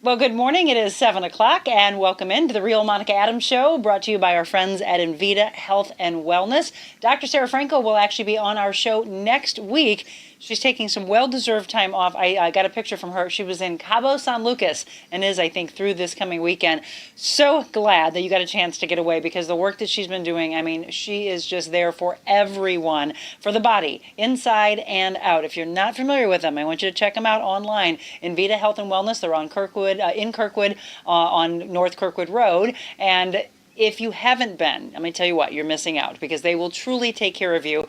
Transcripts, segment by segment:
Well, good morning. It is 7 o'clock, and welcome into the Real Monica Adams Show, brought to you by our friends at Envita Health and Wellness. Dr. Sarah Franco will actually be on our show next week. She's taking some well-deserved time off. I got a picture from her. She was in Cabo San Lucas and is, I think, through this coming weekend. So glad that you got a chance to get away, because the work that she's been doing, I mean, she is just there for everyone, for the body, inside and out. If you're not familiar with them, I want you to check them out online. Envita Health and Wellness. They're on in Kirkwood, on North Kirkwood Road. And if you haven't been, let me tell you what, you're missing out, because they will truly take care of you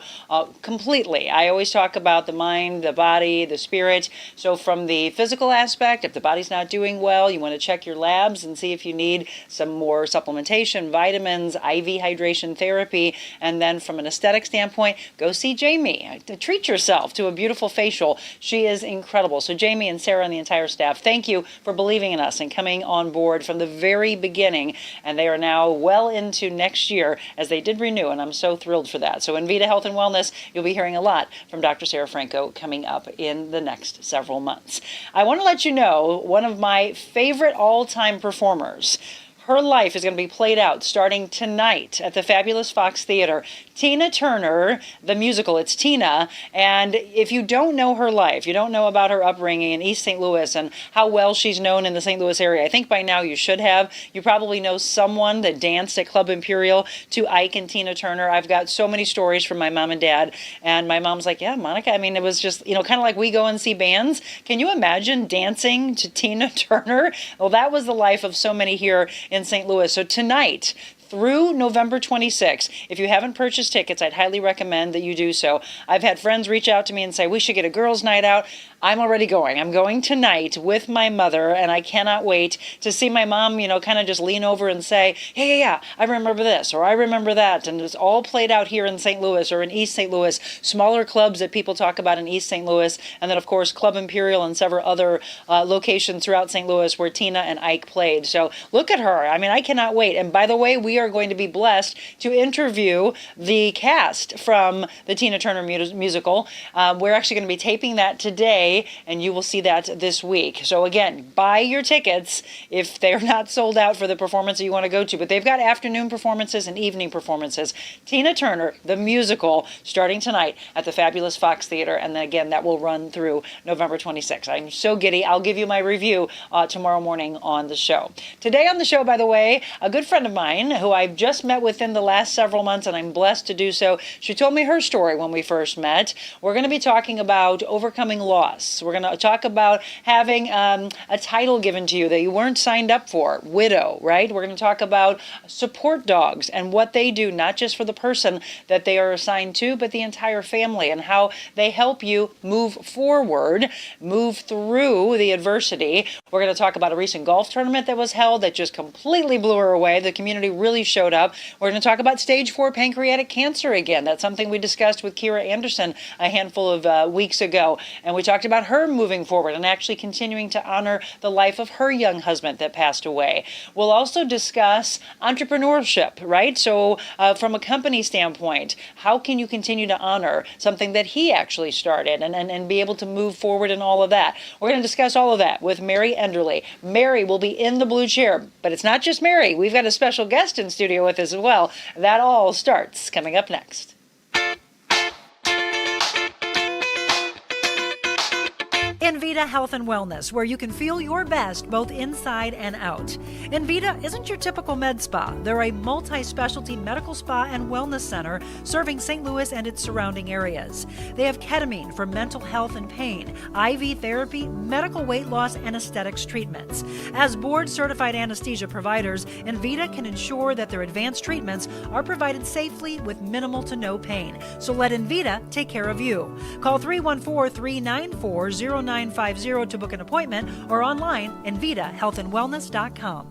completely. I always talk about the mind, the body, the spirit. So from the physical aspect, if the body's not doing well, you want to check your labs and see if you need some more supplementation, vitamins, IV hydration therapy. And then from an aesthetic standpoint, go see Jamie. Treat yourself to a beautiful facial. She is incredible. So Jamie and Sarah and the entire staff, thank you for believing in us and coming on board from the very beginning. And they are now well into next year, as they did renew, and I'm so thrilled for that. So Envita Health and Wellness, you'll be hearing a lot from Dr. Sarah Franco coming up in the next several months. I want to let you know, one of my favorite all-time performers, her life is going to be played out starting tonight at the fabulous Fox Theater. Tina Turner, the musical, it's Tina. And if you don't know her life, you don't know about her upbringing in East St. Louis and how well she's known in the St. Louis area, I think by now you should have. You probably know someone that danced at Club Imperial to Ike and Tina Turner. I've got so many stories from my mom and dad. And my mom's like, yeah, Monica, I mean, it was just, kind of like we go and see bands. Can you imagine dancing to Tina Turner? Well, that was the life of so many here in St. Louis. So tonight, through November 26th. If you haven't purchased tickets, I'd highly recommend that you do so. I've had friends reach out to me and say, we should get a girls' night out. I'm already going. I'm going tonight with my mother, and I cannot wait to see my mom, kind of just lean over and say, yeah, I remember this, or I remember that. And it's all played out here in St. Louis or in East St. Louis, smaller clubs that people talk about in East St. Louis, and then, of course, Club Imperial and several other locations throughout St. Louis where Tina and Ike played. So look at her. I mean, I cannot wait. And by the way, we are going to be blessed to interview the cast from the Tina Turner musical. We're actually going to be taping that today, and you will see that this week. So again, buy your tickets if they're not sold out for the performance that you want to go to. But they've got afternoon performances and evening performances. Tina Turner, the musical, starting tonight at the fabulous Fox Theater. And then again, that will run through November 26th. I'm so giddy. I'll give you my review tomorrow morning on the show. Today on the show, by the way, a good friend of mine who I've just met within the last several months, and I'm blessed to do so. She told me her story when we first met. We're going to be talking about overcoming loss. We're going to talk about having a title given to you that you weren't signed up for, widow, right? We're going to talk about support dogs and what they do, not just for the person that they are assigned to, but the entire family, and how they help you move forward, move through the adversity. We're going to talk about a recent golf tournament that was held that just completely blew her away. The community really showed up. We're going to talk about stage 4 pancreatic cancer again. That's something we discussed with Kira Anderson a handful of weeks ago. And we talked about her moving forward and actually continuing to honor the life of her young husband that passed away. We'll also discuss entrepreneurship, right? So from a company standpoint, how can you continue to honor something that he actually started and be able to move forward and all of that? We're going to discuss all of that with Mary Enderle. Mary will be in the blue chair, but it's not just Mary. We've got a special guest in studio with us as well. That all starts coming up next. Envita Health and Wellness, where you can feel your best both inside and out. Envita isn't your typical med spa. They're a multi-specialty medical spa and wellness center serving St. Louis and its surrounding areas. They have ketamine for mental health and pain, IV therapy, medical weight loss, and aesthetics treatments. As board-certified anesthesia providers, Envita can ensure that their advanced treatments are provided safely with minimal to no pain. So let Envita take care of you. Call 314-394-0950 to book an appointment, or online envitahealthandwellness.com.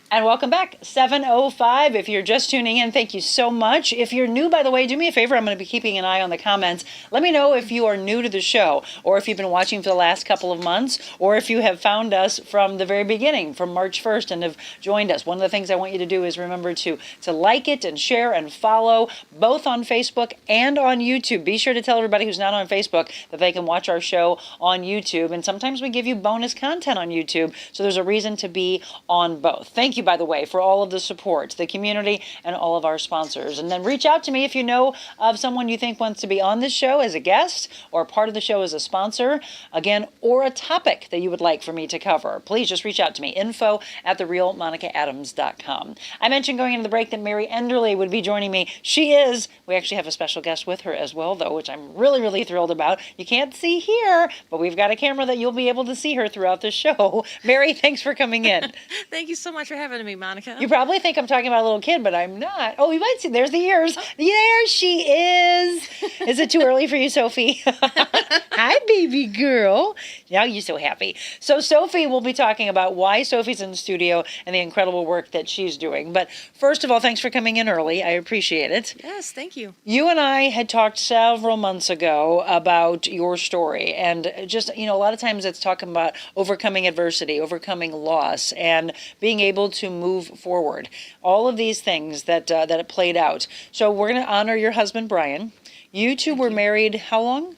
And welcome back, 7:05. If you're just tuning in, thank you so much. If you're new, by the way, do me a favor. I'm going to be keeping an eye on the comments. Let me know if you are new to the show, or if you've been watching for the last couple of months, or if you have found us from the very beginning, from March 1st, and have joined us. One of the things I want you to do is remember to like it and share and follow, both on Facebook and on YouTube. Be sure to tell everybody who's not on Facebook that they can watch our show on YouTube. And sometimes we give you bonus content on YouTube, so there's a reason to be on both. Thank you, by the way, for all of the support, the community, and all of our sponsors. And then reach out to me if you know of someone you think wants to be on this show as a guest, or part of the show as a sponsor, again, or a topic that you would like for me to cover. Please just reach out to me, info@TheRealMonicaAdams.com. I mentioned going into the break that Mary Enderle would be joining me. She is. We actually have a special guest with her as well, though, which I'm really, really thrilled about. You can't see here, but we've got a camera that you'll be able to see her throughout the show. Mary, thanks for coming in. Thank you so much for having me, Monica. You probably think I'm talking about a little kid, but I'm not. Oh, you might see. There's the ears. There she is. Is it too early for you, Sophie? Hi, baby girl. Now you're so happy. So Sophie will be talking about why Sophie's in the studio and the incredible work that she's doing. But first of all, thanks for coming in early. I appreciate it. Yes, thank you. You and I had talked several months ago about your story, and just, a lot of times it's talking about overcoming adversity, overcoming loss, and being able to move forward. All of these things that it played out. So we're going to honor your husband, Brian. You two were married how long?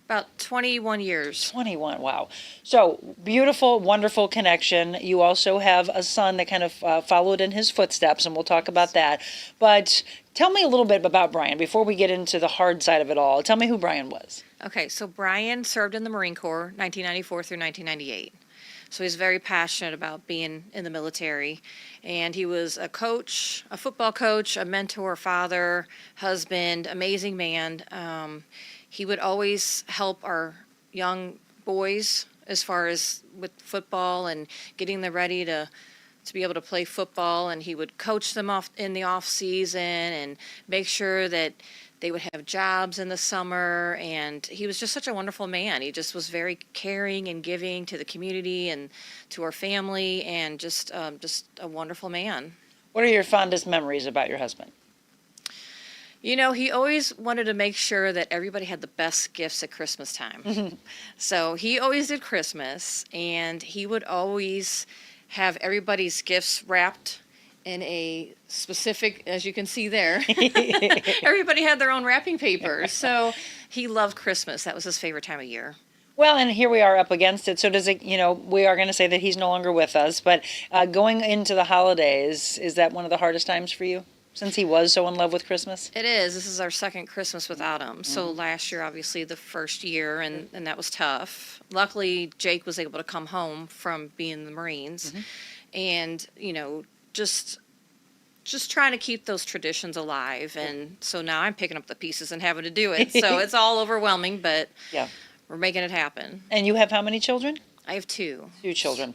About 21 years. 21, wow. So, beautiful, wonderful connection. You also have a son that kind of followed in his footsteps, and we'll talk about that. But tell me a little bit about Brian before we get into the hard side of it all. Tell me who Brian was. Okay, so Brian served in the Marine Corps 1994 through 1998. So he's very passionate about being in the military. And he was a coach, a football coach, a mentor, father, husband, amazing man. He would always help our young boys as far as with football and getting them ready to be able to play football. And he would coach them off in the off season and make sure that they would have jobs in the summer. And he was just such a wonderful man. He just was very caring and giving to the community and to our family, and just a wonderful man. What are your fondest memories about your husband? He always wanted to make sure that everybody had the best gifts at Christmas time. So he always did Christmas, and he would always have everybody's gifts wrapped in a specific, as you can see there, everybody had their own wrapping paper. So he loved Christmas. That was his favorite time of year. Well, and here we are up against it. So does it, we are going to say that he's no longer with us, but going into the holidays, is that one of the hardest times for you? Since he was so in love with Christmas? It is. This is our second Christmas without him. So last year, obviously, the first year, and that was tough. Luckily, Jake was able to come home from being in the Marines. And, just trying to keep those traditions alive. And so now I'm picking up the pieces and having to do it. So it's all overwhelming, but we're making it happen. And you have how many children? I have two. Two children.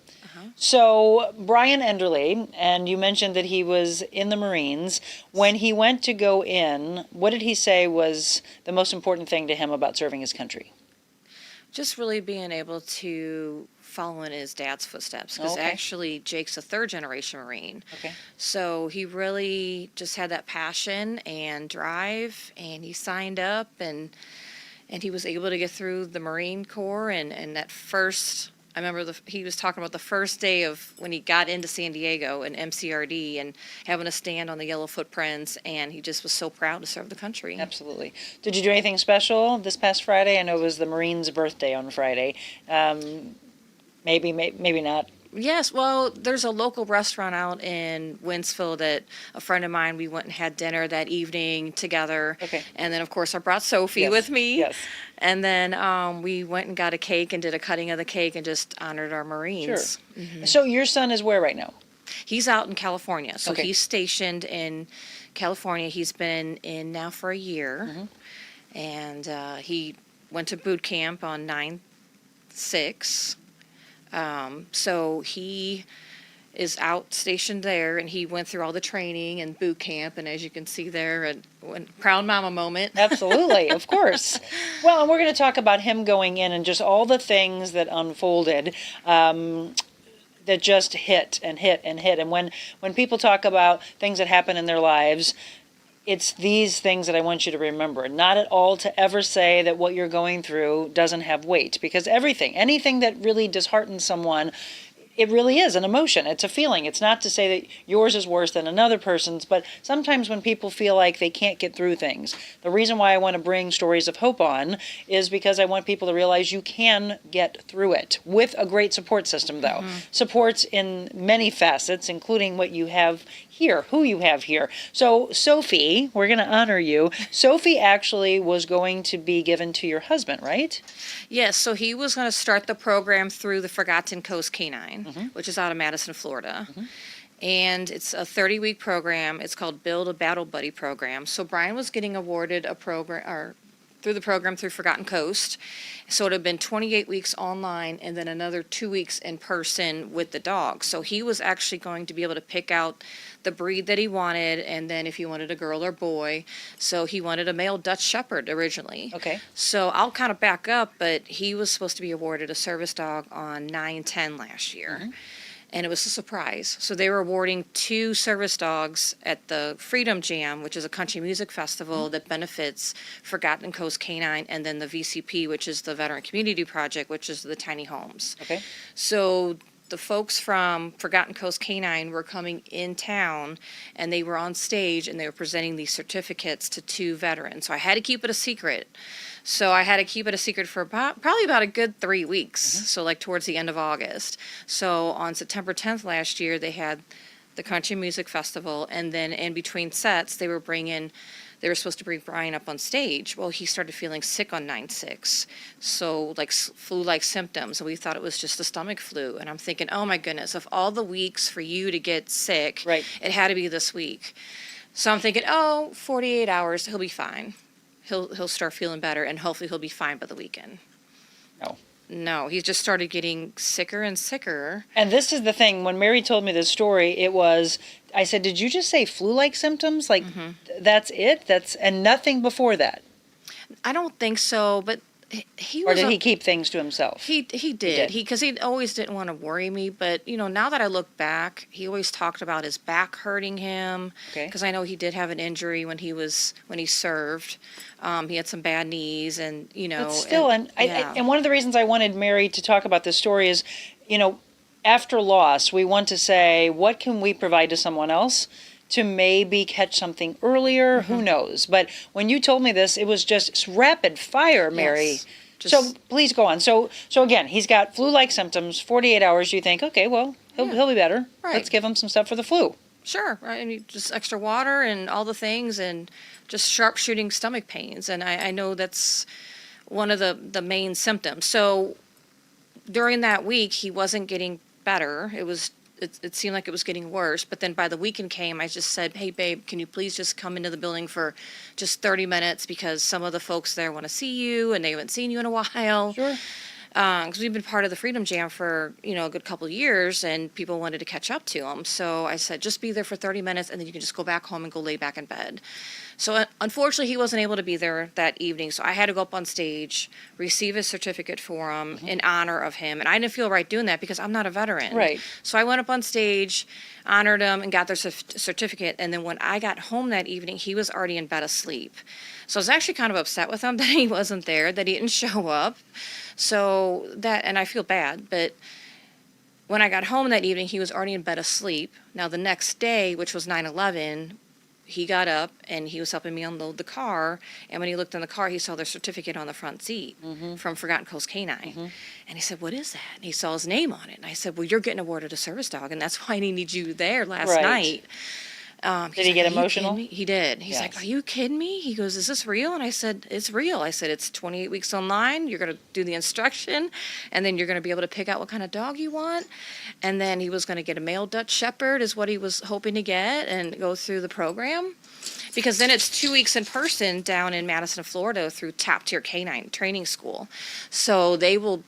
So Brian Enderle, and you mentioned that he was in the Marines. When he went to go in, what did he say was the most important thing to him about serving his country? Just really being able to follow in his dad's footsteps, because actually Jake's a third-generation Marine. So he really just had that passion and drive, and he signed up, and he was able to get through the Marine Corps, and that first... I remember he was talking about the first day of when he got into San Diego and MCRD and having to stand on the yellow footprints, and he just was so proud to serve the country. Absolutely. Did you do anything special this past Friday? I know it was the Marine's birthday on Friday. Maybe not. Yes, well, there's a local restaurant out in Winsville that a friend of mine, we went and had dinner that evening together. And then, of course, I brought Sophie with me. And then we went and got a cake and did a cutting of the cake and just honored our Marines. So your son is where right now? He's out in California. So he's stationed in California. He's been in now for a year. And he went to boot camp on 9/6. So he is out stationed there, and he went through all the training and boot camp, and as you can see there, a proud mama moment. Absolutely, of course. Well, and we're going to talk about him going in and just all the things that unfolded. that just hit and hit and hit. And when people talk about things that happen in their lives, it's these things that I want you to remember. Not at all to ever say that what you're going through doesn't have weight, because anything that really disheartens someone, it really is an emotion. It's a feeling. It's not to say that yours is worse than another person's, but sometimes when people feel like they can't get through things, the reason why I want to bring stories of hope on is because I want people to realize you can get through it with a great support system, though. Supports in many facets, including what you have here, who you have here. So Sophie, we're going to honor you. Sophie actually was going to be given to your husband, right? Yes, so he was going to start the program through the Forgotten Coast Canine, which is out of Madison, Florida. And it's a 30-week program. It's called Build a Battle Buddy program. So Brian was getting awarded a program, or through the program through Forgotten Coast. So it had been 28 weeks online and then another 2 weeks in person with the dog. So he was actually going to be able to pick out the breed that he wanted, and then if he wanted a girl or boy. So he wanted a male Dutch Shepherd originally. Okay. So I'll kind of back up, but he was supposed to be awarded a service dog on 9/10 last year. And it was a surprise. So they were awarding 2 service dogs at the Freedom Jam, which is a country music festival that benefits Forgotten Coast Canine, and then the VCP, which is the Veteran Community Project, which is the tiny homes. Okay. So the folks from Forgotten Coast Canine were coming in town, and they were on stage, and they were presenting these certificates to 2 veterans. So I had to keep it a secret. So I had to keep it a secret for probably about a good 3 weeks. So like towards the end of August. So on September 10th last year, they had the Country Music Festival, and then in between sets, they were supposed to bring Brian up on stage. Well, he started feeling sick on 9/6. So like flu-like symptoms. And we thought it was just a stomach flu. And I'm thinking, oh my goodness, of all the weeks for you to get sick, Right. it had to be this week. So I'm thinking, 48 hours, he'll be fine. He'll start feeling better, and hopefully he'll be fine by the weekend. No, he just started getting sicker and sicker. And this is the thing. When Mary told me this story, I said, did you just say flu-like symptoms? Like, that's it? And nothing before that? I don't think so, but he Or was. did he keep things to himself? He did. Because he always didn't want to worry me. But, now that I look back, he always talked about his back hurting him. Okay. Because I know he did have an injury when he served. He had some bad knees, and, But still, and yeah. one of the reasons I wanted Mary to talk about this story is, after loss, we want to say, what can we provide to someone else to maybe catch something earlier? Who knows? But when you told me this, it was just rapid fire, Mary. Yes. So please go on. So again, he's got flu-like symptoms. 48 hours. You think, okay, well, he'll be better. Right. Let's give him some stuff for the flu. Sure, right, and just extra water and all the things, and just sharp shooting stomach pains, and I know that's one of the main symptoms. So during that week, he wasn't getting better. It seemed like it was getting worse, but then by the weekend came, I just said, hey babe, can you please just come into the building for just 30 minutes, because some of the folks there want to see you, and they haven't seen you in a while. Sure. Because we've been part of the Freedom Jam for, a good couple of years, and people wanted to catch up to him. So I said, just be there for 30 minutes, and then you can just go back home and go lay back in bed. So unfortunately, he wasn't able to be there that evening. So I had to go up on stage, receive his certificate for him in honor of him. And I didn't feel right doing that because I'm not a veteran. Right. So I went up on stage, honored him, and got their certificate. And then when I got home that evening, he was already in bed asleep. So I was actually kind of upset with him that he wasn't there, that he didn't show up. So and I feel bad, but when I got home that evening, he was already in bed asleep. Now the next day, which was 9/11, he got up and he was helping me unload the car. And when he looked in the car, he saw their certificate on the front seat from Forgotten Coast Canine. And he said, what is that? And he saw his name on it. And I said, well, you're getting awarded a service dog, and that's why I need you there last night. Did he get emotional? He did. He's like, are you kidding me? He goes, is this real? And I said, it's real. I said, it's 28 weeks online. You're going to do the instruction, and then you're going to be able to pick out what kind of dog you want. And then he was going to get a male Dutch Shepherd is what he was hoping to get, and go through the program. Because then it's 2 weeks in person down in Madison, Florida, through Top Tier Canine Training School. So they will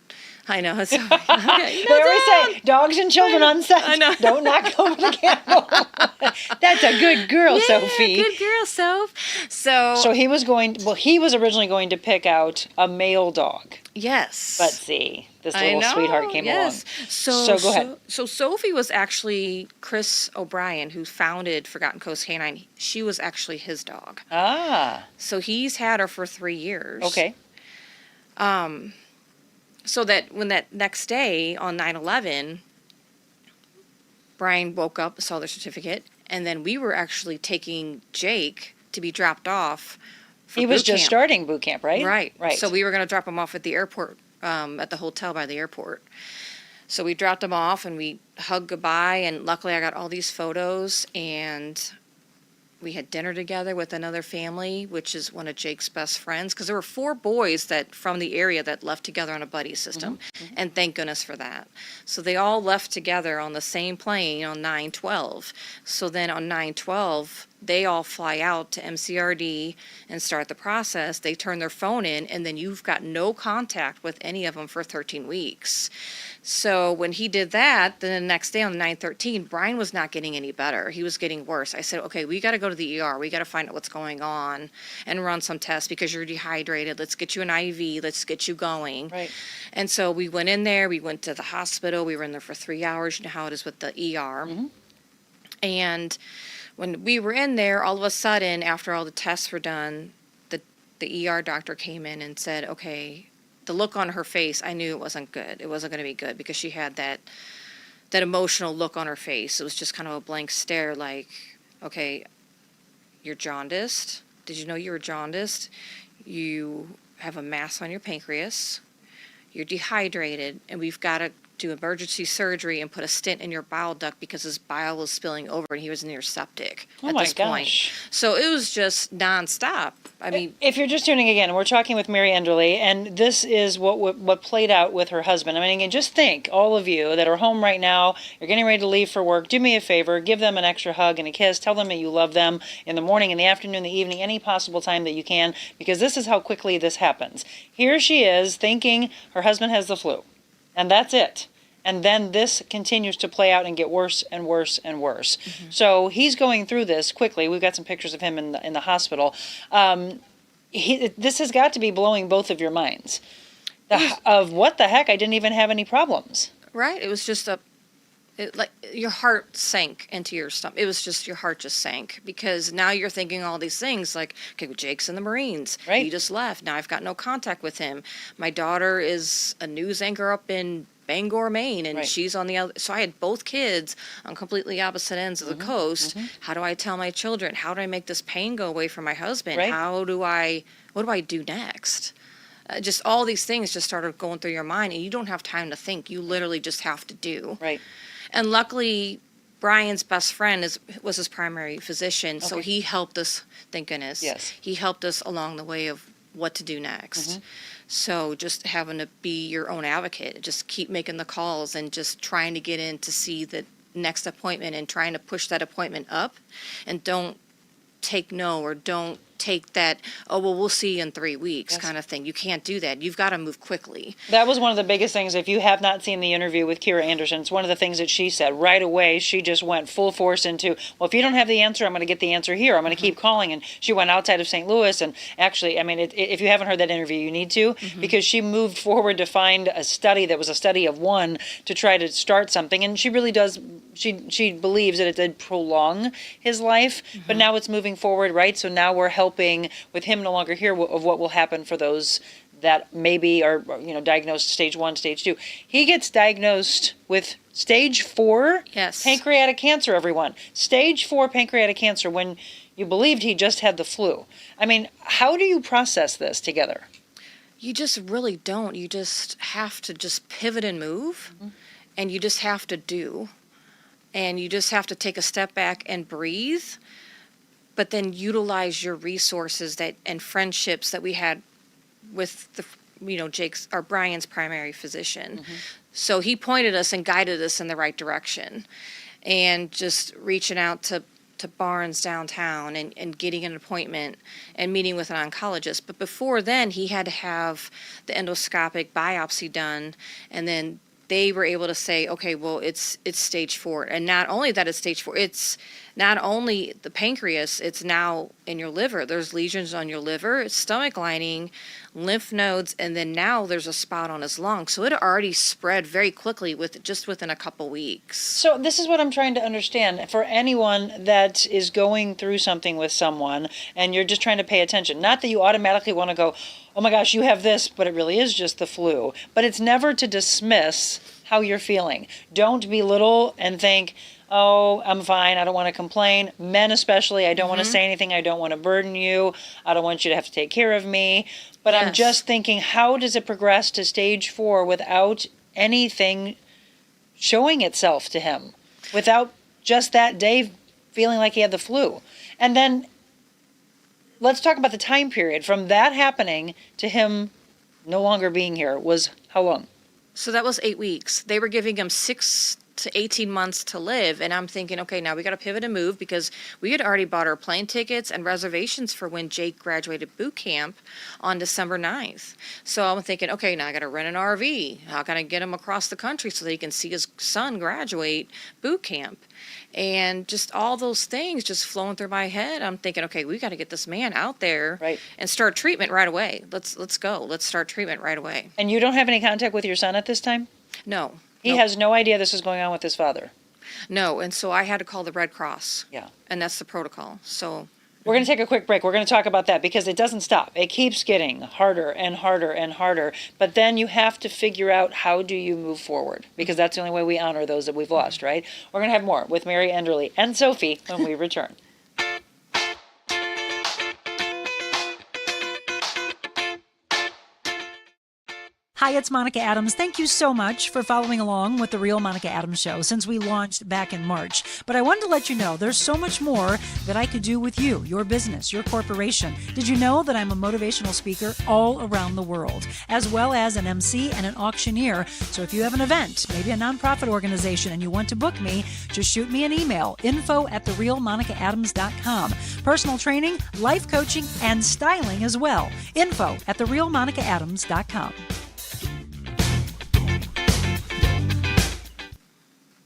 I know. It's They always say, dogs and children on set. I know. Don't knock over the candle. That's a good girl, Sophie. Good girl, Soph. So he was originally going to pick out a male dog. yes. But see, this little sweetheart came along. So go ahead. So Sophie was actually Chris O'Brien, who founded Forgotten Coast Canine. She was actually his dog. Ah. So he's had her for 3 years. Okay. So that when that next day on 9/11, Brian woke up, saw the certificate, and then we were actually taking Jake to be dropped off. He was just starting boot camp, right? Right. So we were going to drop him off at the airport, at the hotel by the airport. So we dropped him off and we hugged goodbye. And luckily I got all these photos, and we had dinner together with another family, which is one of Jake's best friends, because there were 4 boys that from the area that left together on a buddy system, and thank goodness for that. So they all left together on the same plane on 9/12. So then on 9/12, they all fly out to MCRD and start the process. They turn their phone in, and then you've got no contact with any of them for 13 weeks. So when he did that, then the next day on 9/13, Brian was not getting any better. He was getting worse. I said, okay, we got to go to the ER. We got to find out what's going on and run some tests because you're dehydrated. Let's get you an IV. Let's get you going. Right. And so we went in there. We went to the hospital. We were in there for 3 hours. You know how it is with the ER. And when we were in there, all of a sudden, after all the tests were done, the ER doctor came in and said, okay, the look on her face, I knew it wasn't good. It wasn't going to be good because she had that emotional look on her face. It was just kind of a blank stare like, okay, you're jaundiced. Did you know you were jaundiced? You have a mass on your pancreas. You're dehydrated, and we've got to do emergency surgery and put a stent in your bile duct because his bile was spilling over and he was near septic at this point. So it was just nonstop. I mean, if you're just tuning again, we're talking with Mary Enderle, and this is what played out with her husband. I mean, again, just think, all of you that are home right now, you're getting ready to leave for work, do me a favor, give them an extra hug and a kiss, tell them that you love them in the morning, in the afternoon, the evening, any possible time that you can, because this is how quickly this happens. Here she is thinking her husband has the flu, and that's it. And then this continues to play out and get worse and worse and worse. So he's going through this quickly. We've got some pictures of him in the hospital. This has got to be blowing both of your minds. Of what the heck? I didn't even have any problems. Right. It was just like your heart sank into your stomach. It was just, your heart just sank because now you're thinking all these things like, okay, well, Jake's in the Marines. Right. He just left. Now I've got no contact with him. My daughter is a news anchor up in Bangor, Maine, and she's on the other. So I had both kids on completely opposite ends of the coast. How do I tell my children? How do I make this pain go away from my husband? Right. What do I do next? Just all these things just started going through your mind, and you don't have time to think. You literally just have to do. Right. And luckily, Brian's best friend was his primary physician, so he helped us. Thank goodness. Yes. He helped us along the way of what to do next. So just having to be your own advocate, just keep making the calls and just trying to get in to see the next appointment and trying to push that appointment up, and don't take no or don't take that, oh, well, we'll see you in 3 weeks kind of thing. You can't do that. You've got to move quickly. That was one of the biggest things. If you have not seen the interview with Kira Anderson, it's one of the things that she said right away. She just went full force into, well, if you don't have the answer, I'm going to get the answer here. I'm going to keep calling. And she went outside of St. Louis. And actually, I mean, if you haven't heard that interview, you need to, because she moved forward to find a study that was a study of one to try to start something. And she really does, she believes that it did prolong his life, but now it's moving forward, right? So now we're helping with him no longer here of what will happen for those that maybe are, diagnosed stage 1, stage 2. He gets diagnosed with stage 4 pancreatic cancer, everyone. Stage 4 pancreatic cancer when you believed he just had the flu. I mean, how do you process this together? You just really don't. You just have to just pivot and move, and you just have to do. And you just have to take a step back and breathe, but then utilize your resources and friendships that we had with Jake's or Brian's primary physician. So he pointed us and guided us in the right direction, and just reaching out to to Barnes downtown and getting an appointment and meeting with an oncologist. But before then, he had to have the endoscopic biopsy done, and then they were able to say, okay, well, it's stage 4. And not only that it's stage 4, it's not only the pancreas, it's now in your liver. There's lesions on your liver, stomach lining, lymph nodes, and then now there's a spot on his lung. So it already spread very quickly within a couple weeks. So this is what I'm trying to understand. For anyone that is going through something with someone and you're just trying to pay attention, not that you automatically want to go, oh my gosh, you have this, but it really is just the flu. But it's never to dismiss how you're feeling. Don't belittle and think, oh, I'm fine, I don't want to complain. Men especially, I don't want to say anything, I don't want to burden you, I don't want you to have to take care of me. But I'm just thinking, how does it progress to stage 4 without anything showing itself to him? Without just that day feeling like he had the flu? And then let's talk about the time period from that happening to him no longer being here was how long? So that was 8 weeks. They were giving him 6 to 18 months to live. And I'm thinking, okay, now we got to pivot and move, because we had already bought our plane tickets and reservations for when Jake graduated boot camp on December 9th. So I'm thinking, okay, now I got to rent an RV. How can I get him across the country so that he can see his son graduate boot camp? And just all those things just flowing through my head. I'm thinking, okay, we got to get this man out there and start treatment right away. Let's go. Let's start treatment right away. And you don't have any contact with your son at this time? No. He has no idea this is going on with his father? No, and so I had to call the Red Cross. Yeah. And that's the protocol. So we're going to take a quick break. We're going to talk about that because it doesn't stop. It keeps getting harder and harder and harder. But then you have to figure out, how do you move forward? Because that's the only way we honor those that we've lost, right? We're going to have more with Mary Enderle and Sophie when we return. Hi, it's Monica Adams. Thank you so much for following along with The Real Monica Adams Show since we launched back in March. But I wanted to let you know there's so much more that I could do with you, your business, your corporation. Did you know that I'm a motivational speaker all around the world, as well as an MC and an auctioneer? So if you have an event, maybe a nonprofit organization, and you want to book me, just shoot me an email, info@TheRealMonicaAdams.com. Personal training, life coaching, and styling as well. info@TheRealMonicaAdams.com.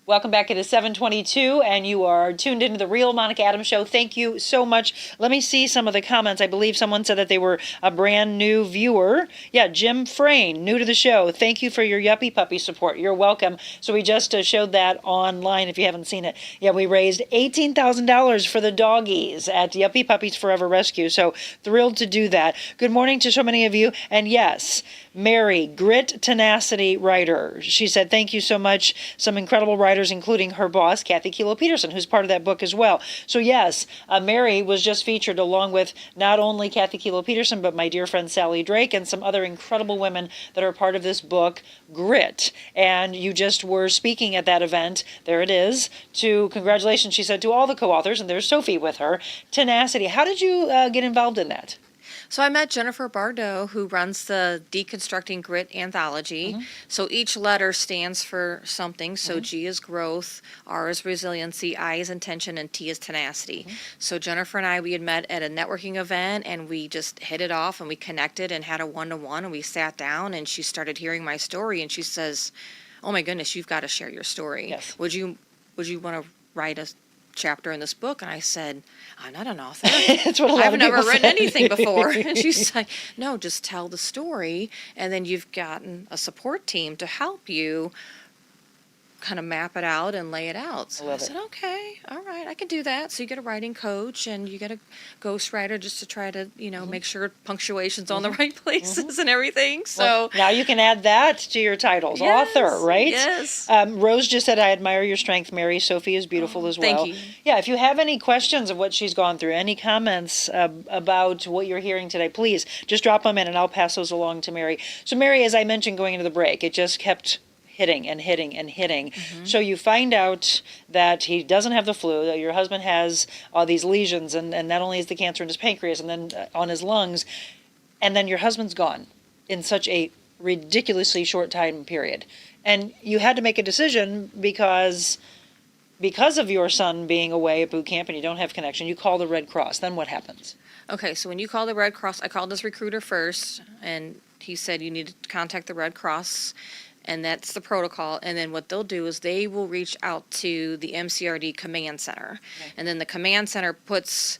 Welcome back. It is 7:22, and you are tuned into the Real Monica Adams Show. Thank you so much. Let me see some of the comments. I believe someone said that they were a brand new viewer. Yeah, Jim Frayne, new to the show. Thank you for your Yuppie Puppy support. You're welcome. So we just showed that online if you haven't seen it. Yeah, we raised $18,000 for the doggies at Yuppie Puppies Forever Rescue. So thrilled to do that. Good morning to so many of you. And yes, Mary, grit, tenacity writer. She said, thank you so much. Some incredible writers, including her boss, Kathy Kilo Peterson, who's part of that book as well. So yes, Mary was just featured along with not only Kathy Kilo Peterson, but my dear friend Sally Drake and some other incredible women that are part of this book, Grit. And you just were speaking at that event. There it is. Congratulations, she said, to all the co-authors, and there's Sophie with her. Tenacity. How did you get involved in that? So I met Jennifer Bardot, who runs the Deconstructing Grit anthology. So each letter stands for something. So G is growth, R is resiliency, I is intention, and T is tenacity. So Jennifer and I, we had met at a networking event, and we just hit it off, and we connected and had a one-to-one, and we sat down, and she started hearing my story, and she says, oh my goodness, you've got to share your story. Yes. Would you want to write a chapter in this book? And I said, I'm not an author. That's what a lot I've of never people written said. anything before. And she's like, no, just tell the story, and then you've gotten a support team to help you kind of map it out and lay it out. So I said, okay, all right, I can do that. So you get a writing coach and you get a ghostwriter just to try to, make sure punctuation's on the right places and everything. So well, now you can add that to your titles. Yes, author, right? Yes. Rose just said, I admire your strength, Mary. Sophie is beautiful as well. Thank you. Yeah, if you have any questions of what she's gone through, any comments about what you're hearing today, please just drop them in and I'll pass those along to Mary. So Mary, as I mentioned going into the break, it just kept hitting and hitting and hitting. So you find out that he doesn't have the flu, that your husband has these lesions, and not only is the cancer in his pancreas and then on his lungs, and then your husband's gone in such a ridiculously short time period. And you had to make a decision because because of your son being away at boot camp and you don't have connection, you call the Red Cross. Then what happens? Okay, so when you call the Red Cross, I called this recruiter first, and he said you need to contact the Red Cross, and that's the protocol. And then what they'll do is they will reach out to the MCRD Command Center, and then the Command Center puts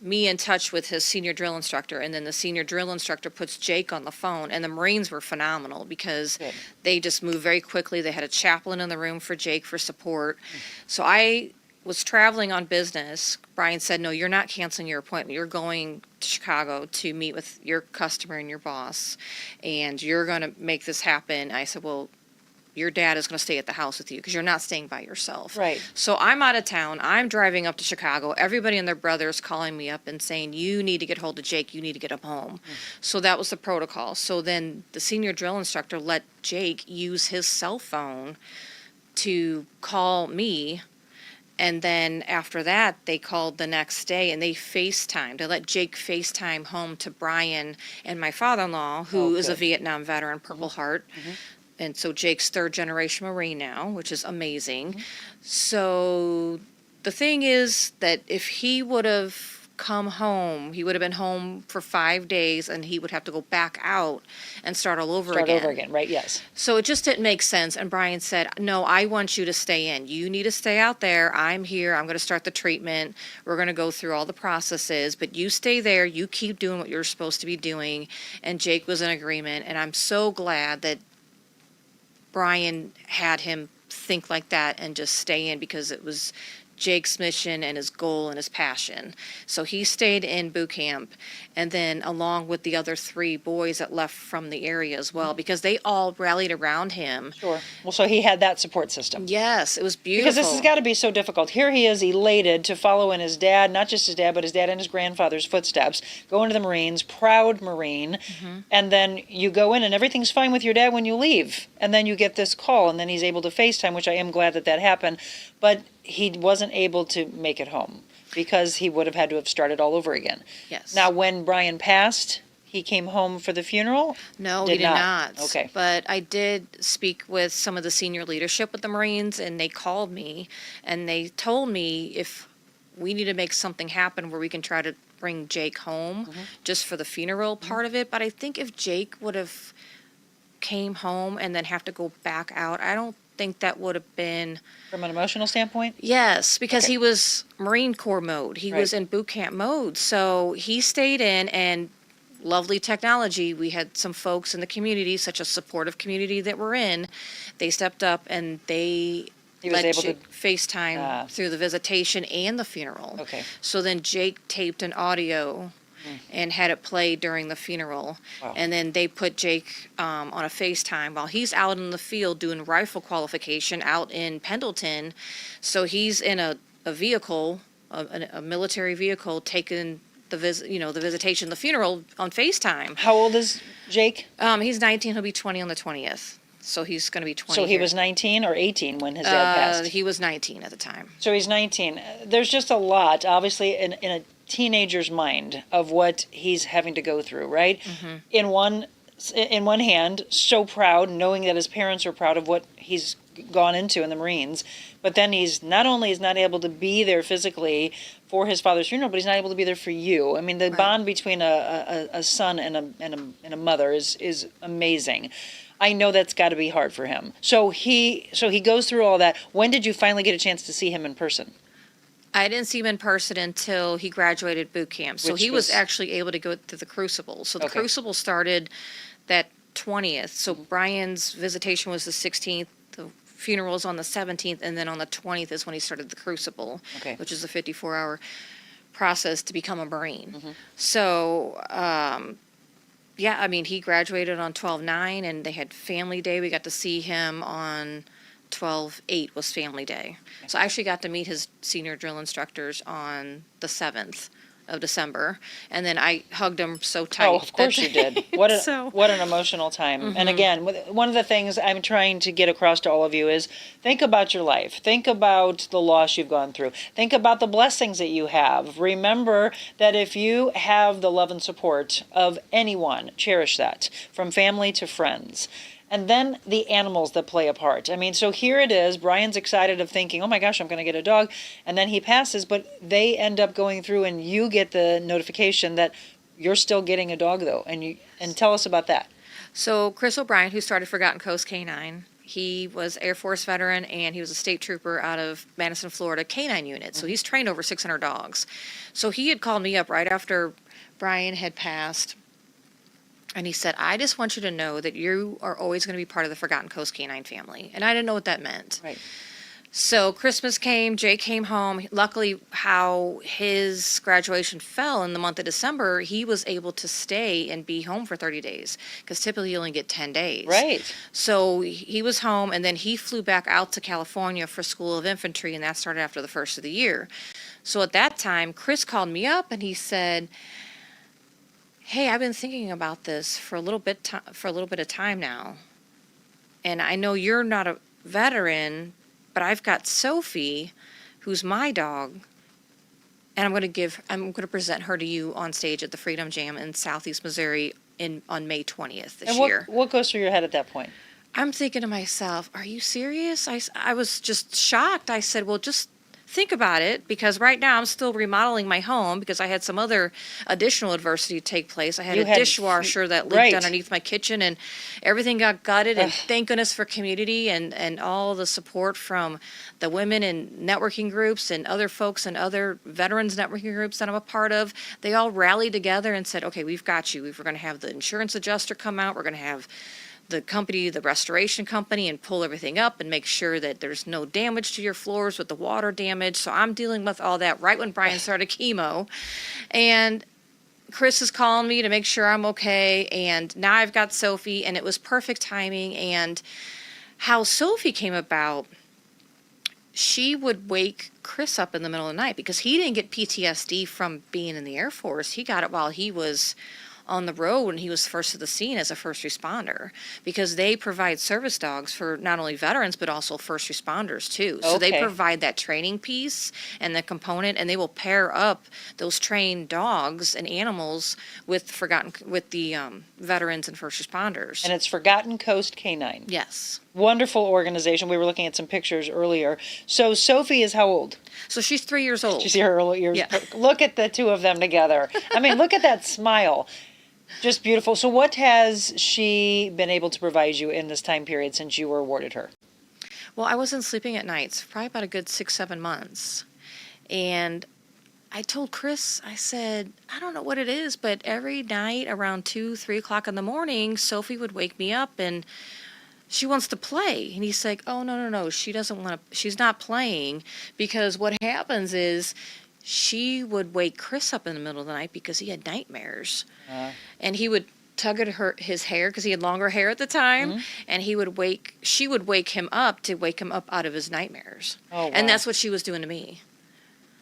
me in touch with his senior drill instructor, and then the senior drill instructor puts Jake on the phone. And the Marines were phenomenal because they just moved very quickly. They had a chaplain in the room for Jake for support. So I was traveling on business. Brian said, no, you're not canceling your appointment. You're going to Chicago to meet with your customer and your boss, and you're going to make this happen. I said, well, your dad is going to stay at the house with you because you're not staying by yourself. Right. So I'm out of town. I'm driving up to Chicago. Everybody and their brother is calling me up and saying, you need to get hold of Jake. You need to get him home. So that was the protocol. So then the senior drill instructor let Jake use his cell phone to call me. And then after that, they called the next day and they FaceTimed. They let Jake FaceTime home to Brian and my father-in-law, who is a Vietnam veteran, Purple Heart. And so Jake's third generation Marine now, which is amazing. So the thing is that if he would have come home, he would have been home for 5 days and he would have to go back out and start all over again. Start over again, right, yes. So it just didn't make sense. And Brian said, no, I want you to stay in. You need to stay out there. I'm here. I'm going to start the treatment. We're going to go through all the processes, but you stay there. You keep doing what you're supposed to be doing. And Jake was in agreement. And I'm so glad that Brian had him think like that and just stay in, because it was Jake's mission and his goal and his passion. So he stayed in boot camp, and then along with the other 3 boys that left from the area as well, because they all rallied around him. Sure. Well, so he had that support system. Yes, it was beautiful. Because this has got to be so difficult. Here he is elated to follow in his dad, not just his dad, but his dad and his grandfather's footsteps, go into the Marines, proud Marine, and then you go in and everything's fine with your dad when you leave. And then you get this call, and then he's able to FaceTime, which I am glad that happened. But he wasn't able to make it home because he would have had to have started all over again. Yes. Now, when Brian passed, he came home for the funeral? No, he did not. Okay. But I did speak with some of the senior leadership with the Marines, and they called me, and they told me if we need to make something happen where we can try to bring Jake home just for the funeral part of it. But I think if Jake would have came home and then have to go back out, I don't think that would have been... From an emotional standpoint? Yes, because Okay. he was Marine Corps mode. He was in boot camp mode. So he stayed in, and lovely technology. We had some folks in the community, such a supportive community that we're in. They stepped up and they He was let able Jake to... FaceTime through the visitation and the funeral. Okay. So then Jake taped an audio and had it played during the funeral. Wow. And then they put Jake on a FaceTime while he's out in the field doing rifle qualification out in Pendleton. So he's in a vehicle, a military vehicle, taking the visitation, the funeral on FaceTime. How old is Jake? He's 19. He'll be 20 on the 20th. So he's going to be 20. So he was 19 or 18 when his dad passed? He was 19 at the time. So he's 19. There's just a lot, obviously, in a teenager's mind of what he's having to go through, right? In one hand, so proud, knowing that his parents are proud of what he's gone into in the Marines, but then he's not only is not able to be there physically for his father's funeral, but he's not able to be there for you. I mean, the bond between a son and a mother is amazing. I know that's got to be hard for him. So he goes through all that. When did you finally get a chance to see him in person? I didn't see him in person until he graduated boot camp. So Which he was was- actually able to go to the Crucible. So the Okay. Crucible started that 20th. So Brian's visitation was the 16th. The funeral was on the 17th. And then on the 20th is when he started the Crucible, Okay. which is a 54-hour process to become a Marine. So, yeah, I mean, he graduated on 12/9, and they had Family Day. We got to see him on 12/8 was Family Day. So I actually got to meet his senior drill instructors on the 7th of December, and then I hugged him so tight. Oh, of course you did. What an emotional time. And again, one of the things I'm trying to get across to all of you is think about your life. Think about the loss you've gone through. Think about the blessings that you have. Remember that if you have the love and support of anyone, cherish that, from family to friends. and then the animals that play a part. I mean, so here it is. Brian's excited of thinking, oh my gosh, I'm going to get a dog. And then he passes, but they end up going through and you get the notification that you're still getting a dog though. And tell us about that. So Chris O'Brien, who started Forgotten Coast Canine, he was Air Force veteran and he was a state trooper out of Madison, Florida Canine unit. So he's trained over 600 dogs. So he had called me up right after Brian had passed. And he said, I just want you to know that you are always going to be part of the Forgotten Coast Canine family. And I didn't know what that meant. Right. So Christmas came, Jay came home. Luckily, how his graduation fell in the month of December, he was able to stay and be home for 30 days. Because typically you only get 10 days. Right. So he was home, and then he flew back out to California for School of Infantry, and that started after the first of the year. So at that time, Chris called me up, and he said, hey, I've been thinking about this for a little bit of time now, and I know you're not a veteran, but I've got Sophie, who's my dog, and I'm going to present her to you on stage at the Freedom Jam in Southeast Missouri on May 20th this year. What goes through your head at that point? I'm thinking to myself, are you serious? I was just shocked. I said, well, just think about it, because right now I'm still remodeling my home because I had some other additional adversity take place. I had a dishwasher that leaked underneath my kitchen, and everything got gutted. And thank goodness for community and all the support from the women in networking groups and other folks and other veterans networking groups that I'm a part of. They all rallied together and said, okay, we've got you. We're going to have the insurance adjuster come out. We're going to have the company, the restoration company, and pull everything up and make sure that there's no damage to your floors with the water damage. So I'm dealing with all that right when Brian started chemo. And Chris is calling me to make sure I'm okay. And now I've got Sophie, and it was perfect timing. And how Sophie came about, she would wake Chris up in the middle of the night because he didn't get PTSD from being in the Air Force. He got it while he was on the road when he was first to the scene as a first responder, because they provide service dogs for not only veterans but also first responders too. So they provide that training piece and the component, and they will pair up those trained dogs and animals with the veterans and first responders. And it's Forgotten Coast Canine. Yes. Wonderful organization. We were looking at some pictures earlier. So Sophie is how old? So she's 3 years old. Did you see her early years? Yeah. Look at the two of them together. I mean, look at that smile. Just beautiful. So what has she been able to provide you in this time period since you were awarded her? Well, I wasn't sleeping at nights for probably about a good 6-7 months. And I told Chris, I said, I don't know what it is, but every night around 2-3 o'clock in the morning, Sophie would wake me up and she wants to play. And he's like, oh, no, she doesn't want to, she's not playing, because what happens is she would wake Chris up in the middle of the night because he had nightmares. And he would tug at his hair because he had longer hair at the time, and she would wake him up to wake him up out of his nightmares. Oh, wow. And that's what she was doing to me.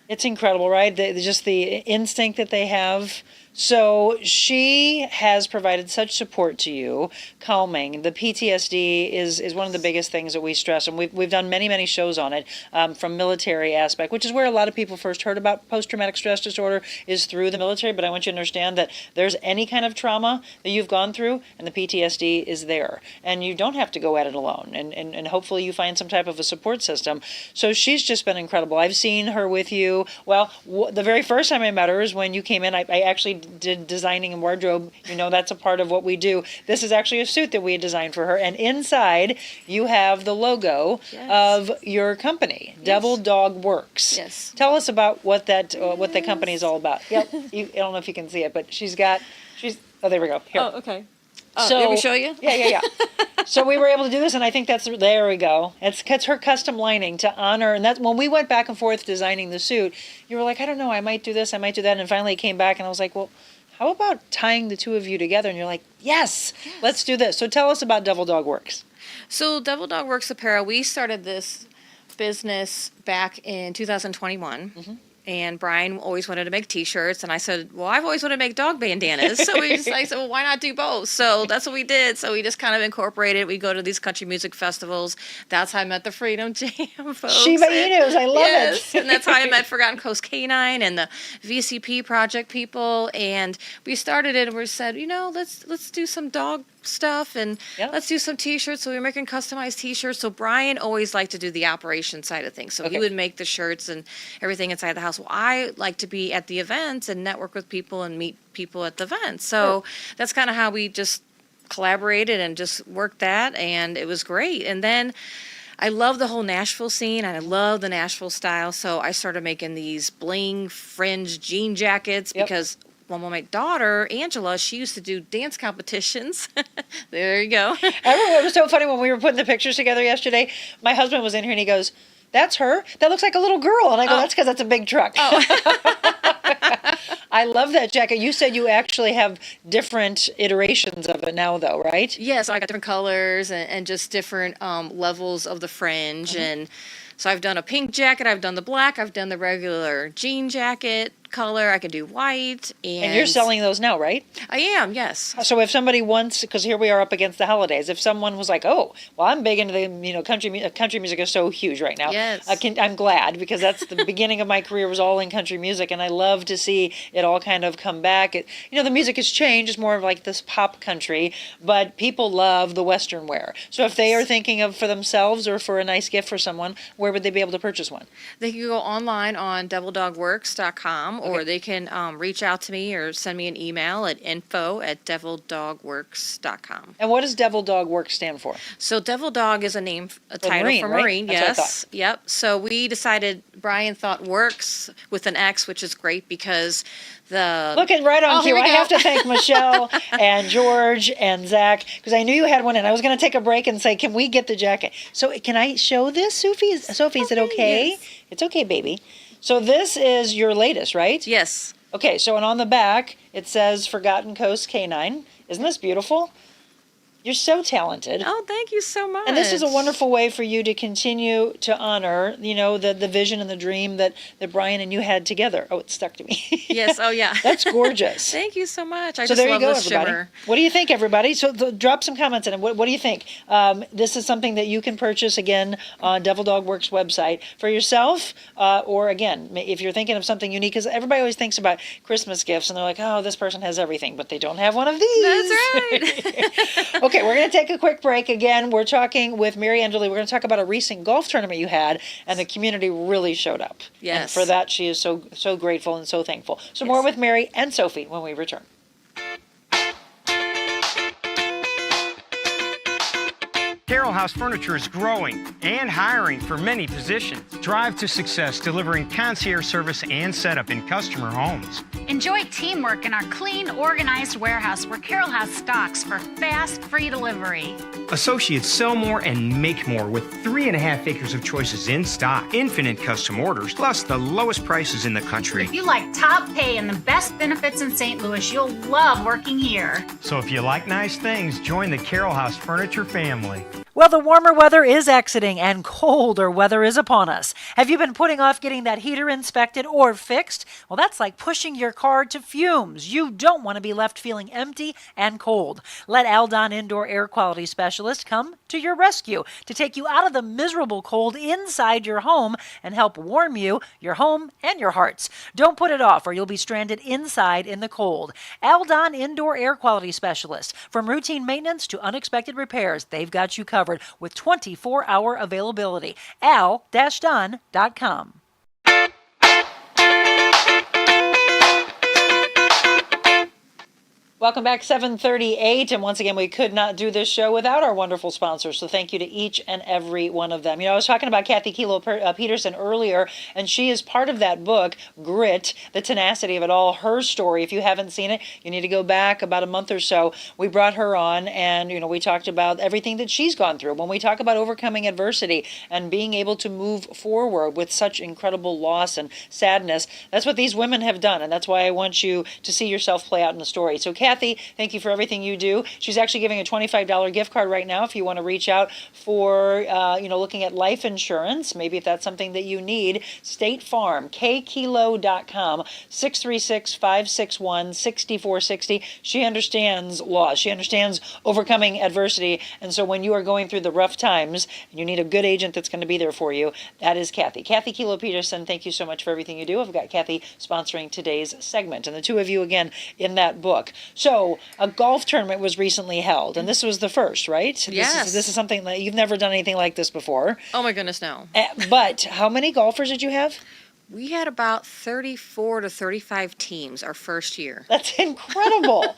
It's incredible, right? Just the instinct that they have. So she has provided such support to you, calming. The PTSD is one of the biggest things that we stress, and we've done many shows on it from military aspect, which is where a lot of people first heard about post-traumatic stress disorder is through the military. But I want you to understand that there's any kind of trauma that you've gone through, and the PTSD is there, and you don't have to go at it alone. And hopefully you find some type of a support system. So she's just been incredible. I've seen her with you. Well, the very first time I met her is when you came in. I actually did designing and wardrobe. You know, that's a part of what we do. This is actually a suit that we had designed for her, and inside you have the logo of your company, Devil Dog Works. Yes. Tell us about what the company is all about. Yep. I don't know if you can see it, but she's oh, there we go. Here. Oh, okay. So, let me show you? Yeah. So we were able to do this, and I think there we go. It's her custom lining to honor, and that's when we went back and forth designing the suit, you were like, I don't know, I might do this, I might do that, and finally it came back, and I was like, well, how about tying the two of you together? And you're like, yes, let's do this. So tell us about Devil Dog Works. So Devil Dog Works Apparel, we started this business back in 2021. And Brian always wanted to make T-shirts, and I said, well, I've always wanted to make dog bandanas. So I said, well, why not do both? So that's what we did. So we just kind of incorporated. We go to these country music festivals. That's how I met the Freedom Jam folks. Shiba Inus, I love it. And that's how I met Forgotten Coast Canine and the VCP project people. And we started it, and we said, let's do some dog stuff and Yeah. let's do some t-shirts. So we were making customized t-shirts. So Brian always liked to do the operation side of things. So Okay. he would make the shirts and everything inside the house. Well, I like to be at the events and network with people and meet people at the events. So that's kind of how we just collaborated and just worked that, and it was great. And then I love the whole Nashville scene, and I love the Nashville style. So I started making these bling fringe jean jackets because well, my daughter, Angela, she used to do dance competitions. There you go. I remember it was so funny when we were putting the pictures together yesterday. My husband was in here and he goes, "That's her? That looks like a little girl." And I go, "That's because that's a big truck." I love that jacket. You said you actually have different iterations of it now, though, right? Yeah, so I got different colors and just different levels of the fringe. And so I've done a pink jacket, I've done the black, I've done the regular jean jacket color, I can do white. And you're selling those now, right? I am, yes. So if somebody wants, because here we are up against the holidays, if someone was like, "Oh, well, I'm big into the, country music is so huge right now." Yes. I'm glad, because that's the beginning of my career was all in country music, and I love to see it all kind of come back. The music has changed; it's more of like this pop country, but people love the Western wear. So if they are thinking of for themselves or for a nice gift for someone, where would they be able to purchase one? They can go online on devilldogworks.com or they can reach out to me or send me an email at info@devilldogworks.com. And what does Devil Dog Works stand for? So Devil Dog is a title Marine, for right? Marine, That's what I yes. Yep. So we decided, Brian thought Works with an X, which is great because Looking right on cue. I have to thank Michelle and George and Zach, because I knew you had one, and I was going to take a break and say, "Can we get the jacket?" So can I show this, Sophie? Sophie, is it okay? Yes. It's okay, baby. So this is your latest, right? Yes. Okay, so and on the back, it says Forgotten Coast Canine. Isn't this beautiful? You're so talented. Oh, thank you so much. And this is a wonderful way for you to continue to honor, the vision and the dream that Brian and you had together. Oh, it stuck to me. Yes, oh yeah. That's gorgeous. Thank you so much. I So just there you love go, the everybody. shimmer. What do you think, everybody? So drop some comments in it. What do you think? This is something that you can purchase, again, on Devil Dog Works website for yourself, or, again, if you're thinking of something unique, because everybody always thinks about Christmas gifts, and they're like, "Oh, this person has everything," but they don't have one of these. That's right. Okay, we're going to take a quick break. Again, we're talking with Mary Enderle. We're going to talk about a recent golf tournament you had, and the community really showed up. Yes. And for that, she is so grateful and so thankful. So more with Mary and Sophie when we return. Carroll House Furniture is growing and hiring for many positions. Drive to success delivering concierge service and setup in customer homes. Enjoy teamwork in our clean, organized warehouse where Carroll House stocks for fast, free delivery. Associates sell more and make more with 3.5 acres of choices in stock, infinite custom orders, plus the lowest prices in the country. If you like top pay and the best benefits in St. Louis, you'll love working here. So if you like nice things, join the Carroll House Furniture family. Well, the warmer weather is exiting and colder weather is upon us. Have you been putting off getting that heater inspected or fixed? Well, that's like pushing your car to fumes. You don't want to be left feeling empty and cold. Let Aldon Indoor Air Quality Specialist come to your rescue to take you out of the miserable cold inside your home and help warm you, your home, and your hearts. Don't put it off or you'll be stranded inside in the cold. Aldon Indoor Air Quality Specialist. From routine maintenance to unexpected repairs, they've got you covered with 24-hour availability. al-don.com. Welcome back, 7:38, and once again, we could not do this show without our wonderful sponsors, so thank you to each and every one of them. I was talking about Kathy Kilo Peterson earlier, and she is part of that book, Grit, The Tenacity of It All, her story. If you haven't seen it, you need to go back about a month or so. We brought her on, and, we talked about everything that she's gone through. When we talk about overcoming adversity and being able to move forward with such incredible loss and sadness, that's what these women have done, and that's why I want you to see yourself play out in the story. So, Kathy, thank you for everything you do. She's actually giving a $25 gift card right now if you want to reach out for, looking at life insurance. Maybe if that's something that you need. State Farm, kkilo.com, 636-561-6460. She understands loss. She understands overcoming adversity. And so when you are going through the rough times and you need a good agent that's going to be there for you, that is Kathy. Kathy Kilo Peterson, thank you so much for everything you do. I've got Kathy sponsoring today's segment. And the two of you, again, in that book. So a golf tournament was recently held, and this was the first, right? Yes. This is something that you've never done anything like this before. Oh my goodness, no. But how many golfers did you have? We had about 34 to 35 teams our first year. That's incredible.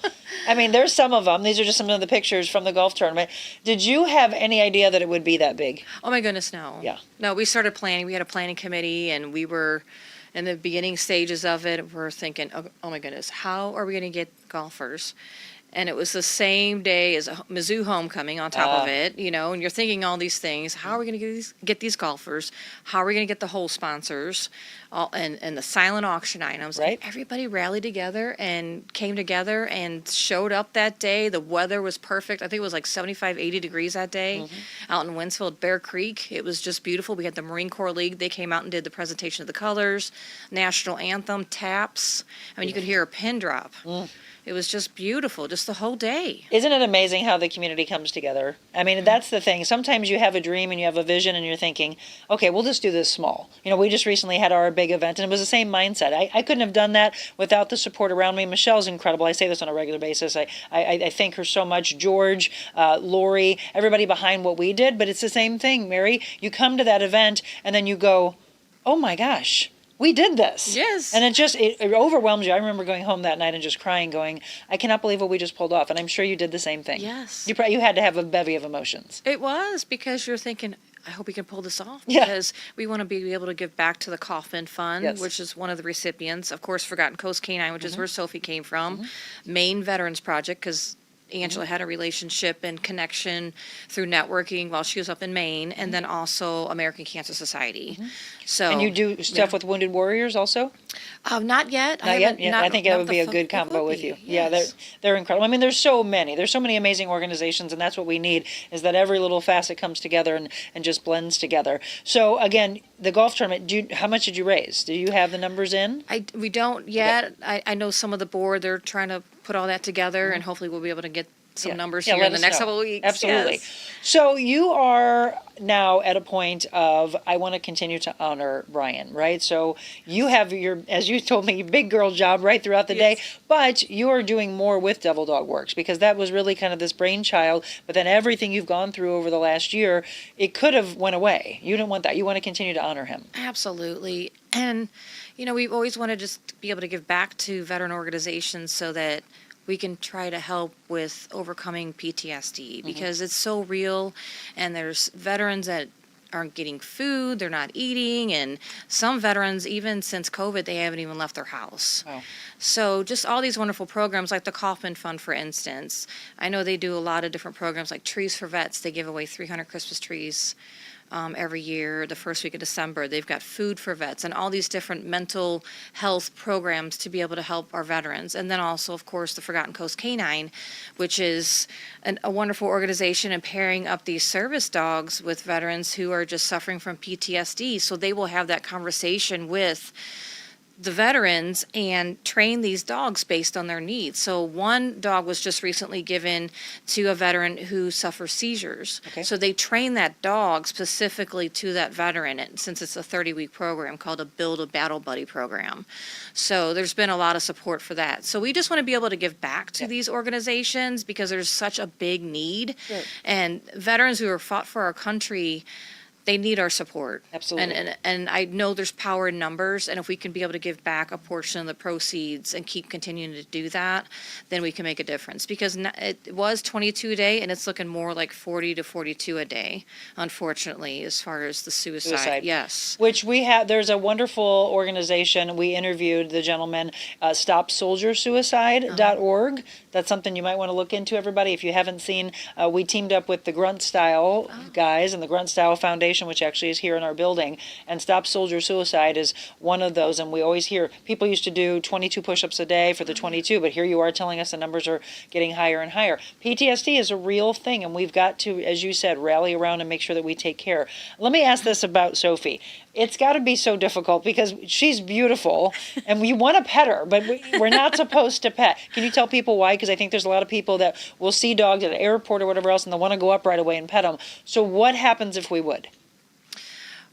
I mean, there's some of them. These are just some of the pictures from the golf tournament. Did you have any idea that it would be that big? Oh my goodness, no. Yeah. No, we started planning. We had a planning committee, and we were in the beginning stages of it. We're thinking, oh my goodness, how are we going to get golfers? And it was the same day as a Mizzou homecoming on top of it, you know, and you're thinking all these things. How are we going to get these golfers? How are we going to get the whole sponsors and the silent auction items? Right. And everybody rallied together and came together and showed up that day. The weather was perfect. I think it was like 75, 80 degrees that day out in Winsfield, Bear Creek. It was just beautiful. We had the Marine Corps League. They came out and did the presentation of the colors, national anthem, taps. I mean, you could hear a pin drop. It was just beautiful, just the whole day. Isn't it amazing how the community comes together? I mean, that's the thing. Sometimes you have a dream and you have a vision and you're thinking, okay, we'll just do this small. You know, we just recently had our big event and it was the same mindset. I couldn't have done that without the support around me. Michelle's incredible. I say this on a regular basis. I thank her so much. George, Lori, everybody behind what we did. But it's the same thing, Mary. You come to that event and then you go, oh my gosh. We did this. Yes. And it overwhelms you. I remember going home that night and just crying, going, I cannot believe what we just pulled off. And I'm sure you did the same thing. Yes. You had to have a bevy of emotions. It was, because you're thinking, I hope we can pull this off. Yeah. Because we want to be able to give back to the Kaufman Fund, Yes. which is one of the recipients. Of course, Forgotten Coast Canine, which is where Sophie came from. Maine Veterans Project, because Angela had a relationship and connection through networking while she was up in Maine, and then also American Cancer Society. So, And you do stuff with Wounded Warriors also? not yet. Not yet? Yeah, I think that would be a good combo with you. Yeah, they're incredible. I mean, there's so many. There's so many amazing organizations, and that's what we need, is that every little facet comes together and just blends together. So, again, the golf tournament, how much did you raise? Do you have the numbers in? We don't yet. I know some of the board, they're trying to put all that together, and hopefully we'll be able to get some numbers here let in the us next know. couple of weeks. Absolutely. Yes. So you are now at a point of, I want to continue to honor Brian, right? So you have your, as you told me, big girl job right throughout the day, but you are doing more with Devil Dog Works, because that was really kind of this brainchild, but then everything you've gone through over the last year, it could have went away. You didn't want that. You want to continue to honor him. Absolutely. And, you know, we've always wanted to just be able to give back to veteran organizations so that we can try to help with overcoming PTSD, because it's so real, and there's veterans that aren't getting food, they're not eating, and some veterans, even since COVID, they haven't even left their house. Wow. So just all these wonderful programs, like the Kaufman Fund, for instance. I know they do a lot of different programs, like Trees for Vets. They give away 300 Christmas trees every year, the first week of December. They've got Food for Vets and all these different mental health programs to be able to help our veterans. And then also, of course, the Forgotten Coast Canine, which is a wonderful organization, and pairing up these service dogs with veterans who are just suffering from PTSD. So they will have that conversation with the veterans and train these dogs based on their needs. So one dog was just recently given to a veteran who suffers seizures. Okay. So they train that dog specifically to that veteran, and since it's a 30-week program called a Build a Battle Buddy program. So there's been a lot of support for that. So we just want to be able to give back to these organizations, because there's such a big need. Sure. And veterans who have fought for our country, they need our support. Absolutely. And I know there's power in numbers, and if we can be able to give back a portion of the proceeds and keep continuing to do that, then we can make a difference. Because it was 22 a day, and it's looking more like 40 to 42 a day, unfortunately, as far as the suicide. Yes. Which there's a wonderful organization. We interviewed the gentleman, StopSoldierSuicide.org. That's something you might want to look into, everybody. If you haven't seen, we teamed up with the Grunt Style guys and the Grunt Style Foundation, which actually is here in our building. And Stop Soldier Suicide is one of those. And we always hear people used to do 22 push-ups a day for the 22, but here you are telling us the numbers are getting higher and higher. PTSD is a real thing, and we've got to, as you said, rally around and make sure that we take care. Let me ask this about Sophie. It's got to be so difficult, because she's beautiful and we want to pet her, but we're not supposed to pet. Can you tell people why? Because I think there's a lot of people that will see dogs at an airport or whatever else and they want to go up right away and pet them. So what happens if we would?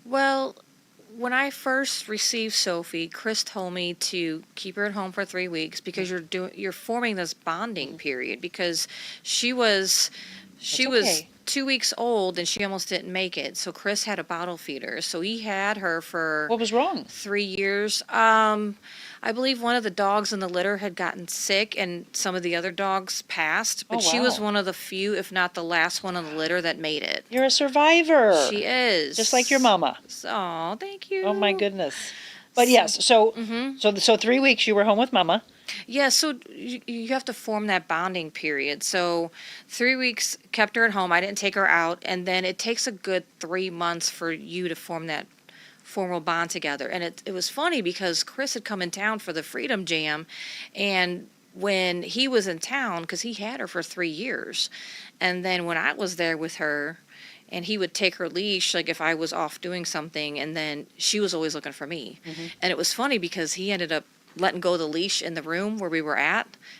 Well, when I first received Sophie, Chris told me to keep her at home for 3 weeks because you're forming this bonding period, because she was okay. 2 weeks old and she almost didn't make it. So Chris had a bottle feed her. So he had her for What was wrong? 3 years. I believe one of the dogs in the litter had gotten sick and some of the other dogs passed, but Oh, she was wow. one of the few, if not the last one in the litter that made it. You're a survivor. She is. Just like your mama. Oh, thank you. Oh my goodness. But yes, so 3 weeks you were home with mama. Yeah, so you have to form that bonding period. So 3 weeks kept her at home. I didn't take her out. And then it takes a good 3 months for you to form that formal bond together. And it was funny because Chris had come in town for the Freedom Jam. And when he was in town, because he had her for 3 years. And then when I was there with her, and he would take her leash, like if I was off doing something, and then she was always looking for me. And it was funny because he ended up letting go of the leash in the room where we were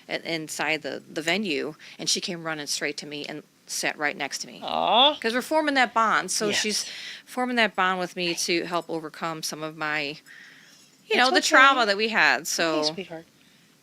inside the venue, and she came running straight to me and sat right next to me. Aw. Because we're forming that bond. So Yes. she's forming that bond with me to help overcome some of my, It's the okay. trauma that we had. So Hey, sweetheart.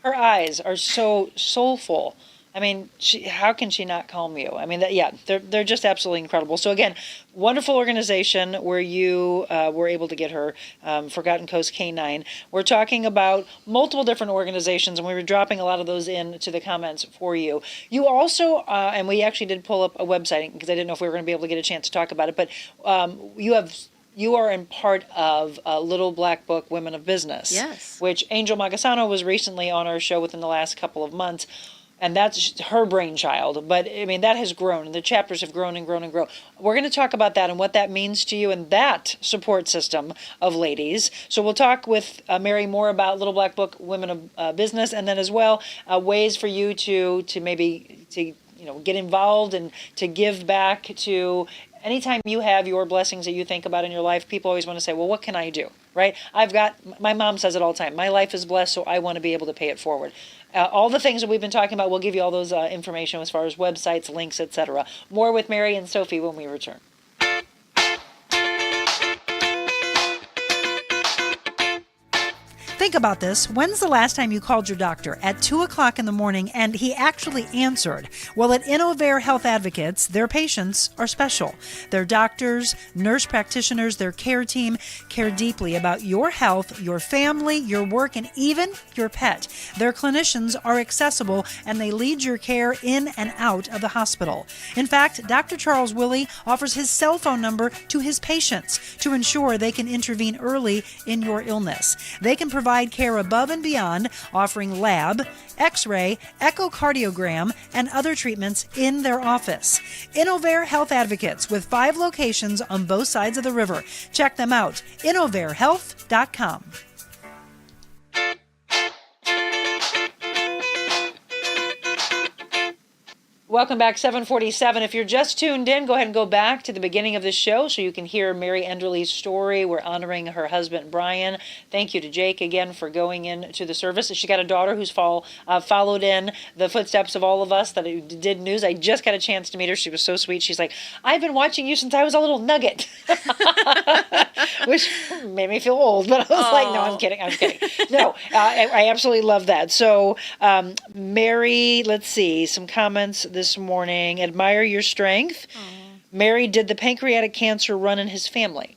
Her eyes are so soulful. I mean, how can she not calm you? I mean, they're just absolutely incredible. So again, wonderful organization where you were able to get her, Forgotten Coast K9. We're talking about multiple different organizations, and we were dropping a lot of those into the comments for you. You also, and we actually did pull up a website because I didn't know if we were going to be able to get a chance to talk about it, but you are in part of Little Black Book Women of Business. Yes. Which Angel Magasano was recently on our show within the last couple of months. And that's her brainchild. But, I mean, that has grown. And the chapters have grown and grown and grown. We're going to talk about that and what that means to you and that support system of ladies. So we'll talk with Mary more about Little Black Book Women of Business. And then as well, ways for you to maybe get involved and to give back to. Anytime you have your blessings that you think about in your life, people always want to say, well, what can I do, right? My mom says it all the time, my life is blessed, so I want to be able to pay it forward. All the things that we've been talking about, we'll give you all those information as far as websites, links, etc. More with Mary and Sophie when we return. Think about this. When's the last time you called your doctor at 2 o'clock in the morning and he actually answered? Well, at Innovare Health Advocates, their patients are special. Their doctors, nurse practitioners, their care team care deeply about your health, your family, your work, and even your pet. Their clinicians are accessible and they lead your care in and out of the hospital. In fact, Dr. Charles Willie offers his cell phone number to his patients to ensure they can intervene early in your illness. They can provide care above and beyond, offering lab, x-ray, echocardiogram, and other treatments in their office. Innovare Health Advocates with 5 locations on both sides of the river. Check them out, innovarehealth.com. Welcome back, 747. If you're just tuned in, go ahead and go back to the beginning of the show so you can hear Mary Enderle's story. We're honoring her husband, Brian. Thank you to Jake again for going into the service. She got a daughter who's followed in the footsteps of all of us that did news. I just got a chance to meet her. She was so sweet. She's like, I've been watching you since I was a little nugget, which made me feel old. But I was like, no, I'm kidding. No, I absolutely love that. So, Mary, let's see, some comments this morning. Admire your strength. Mary, did the pancreatic cancer run in his family?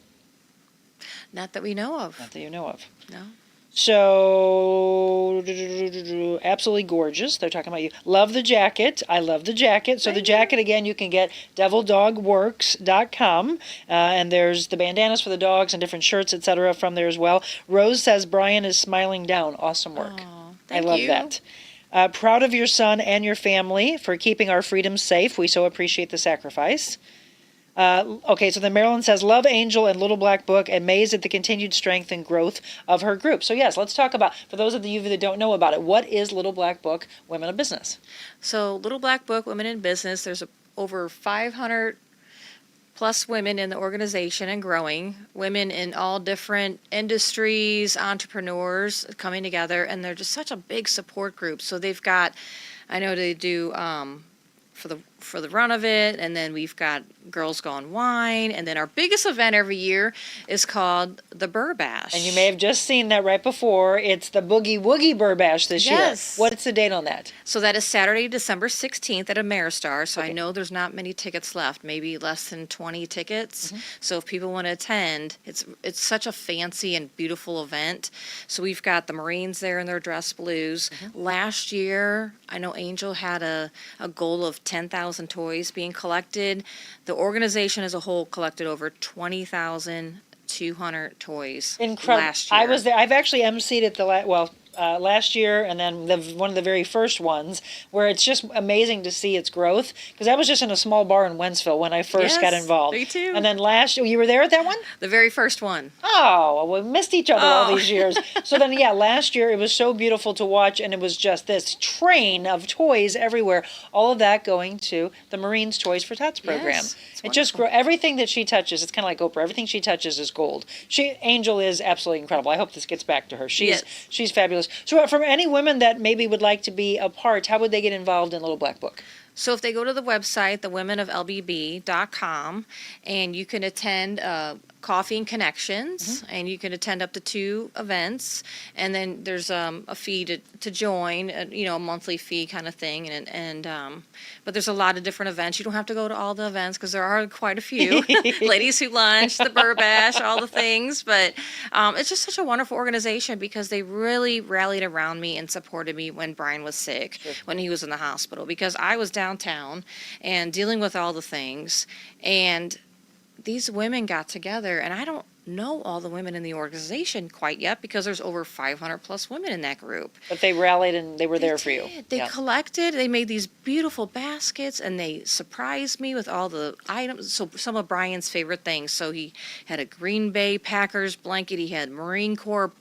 Not that we know of. Not that you know of. No. So, absolutely gorgeous. They're talking about you. Love the jacket. I love the jacket. So the jacket, again, you can get devilDogWorks.com. And there's the bandanas for the dogs and different shirts, etc. from there as well. Rose says Brian is smiling down. Awesome work. Thank I love you. that. Proud of your son and your family for keeping our freedom safe. We so appreciate the sacrifice. Okay, so then Marilyn says, love Angel and Little Black Book, amazed at the continued strength and growth of her group. So yes, let's talk about, for those of you that don't know about it, what is Little Black Book Women of Business? So Little Black Book Women in Business, there's over 500 plus women in the organization and growing, women in all different industries, entrepreneurs coming together, and they're just such a big support group. So they've got, I know they do, for the run of it, and then we've got Girls Gone Wine, and then our biggest event every year is called the Burr Bash. And you may have just seen that right before. It's the Boogie Woogie Burr Bash this Yes. year. What's the date on that? So that is Saturday, December 16th at Ameristar. So Okay. I know there's not many tickets left, maybe less than 20 tickets. Mm-hmm. So if people want to attend, it's such a fancy and beautiful event. So we've got the Marines there in their dress blues. Mm-hmm. Last year, I know Angel had a goal of 10,000 toys being collected. The organization as a whole collected over 20,200 toys Incredible. last year. I was there. I've actually emceed at the last year, and then one of the very first ones, where it's just amazing to see its growth. Because I was just in a small bar in Wentzville when I first got Yes, involved. me too. And then you were there at that one? The very first one. Oh, we missed each other all Oh. these years. So then, last year it was so beautiful to watch, and it was just this train of toys everywhere. All of that going to the Marines Toys for Tots program. Yes, it's It just wonderful. everything that she touches. It's kind of like Oprah. Everything she touches is gold. Angel is absolutely incredible. I hope this gets back to her. Yes. She's fabulous. So, for any women that maybe would like to be a part, how would they get involved in Little Black Book? So if they go to the website, thewomenoflbb.com, and you can attend Coffee and Connections, and you can attend up to 2 events, and then there's a fee to join, a monthly fee kind of thing, but there's a lot of different events. You don't have to go to all the events because there are quite a few. Ladies Who Lunch, the Burr Bash, all the things, but it's just such a wonderful organization because they really rallied around me and supported me when Brian was sick, when he was in the hospital, because I was downtown and dealing with all the things, and these women got together, and I don't know all the women in the organization quite yet because there's over 500 plus women in that group. But they rallied and they were there for you. They collected, they made these beautiful baskets, and they surprised me with all the items. So some of Brian's favorite things. So he had a Green Bay Packers blanket, he had Marine Corps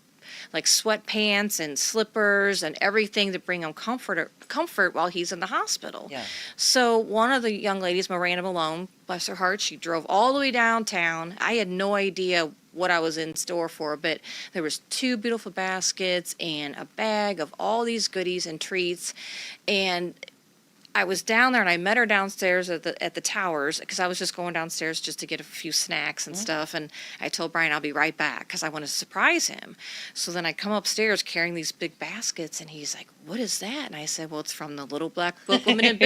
like sweatpants and slippers and everything to bring him comfort while he's in the hospital. Yeah. So one of the young ladies, Miranda Malone, bless her heart, she drove all the way downtown. I had no idea what I was in store for, but there was 2 beautiful baskets and a bag of all these goodies and treats, and I was down there and I met her downstairs at the towers because I was just going downstairs just to get a few snacks and stuff. And I told Brian I'll be right back because I want to surprise him. So then I come upstairs carrying these big baskets, and he's like, "What is that?" And I said, "Well, it's from the Little Black Book Women in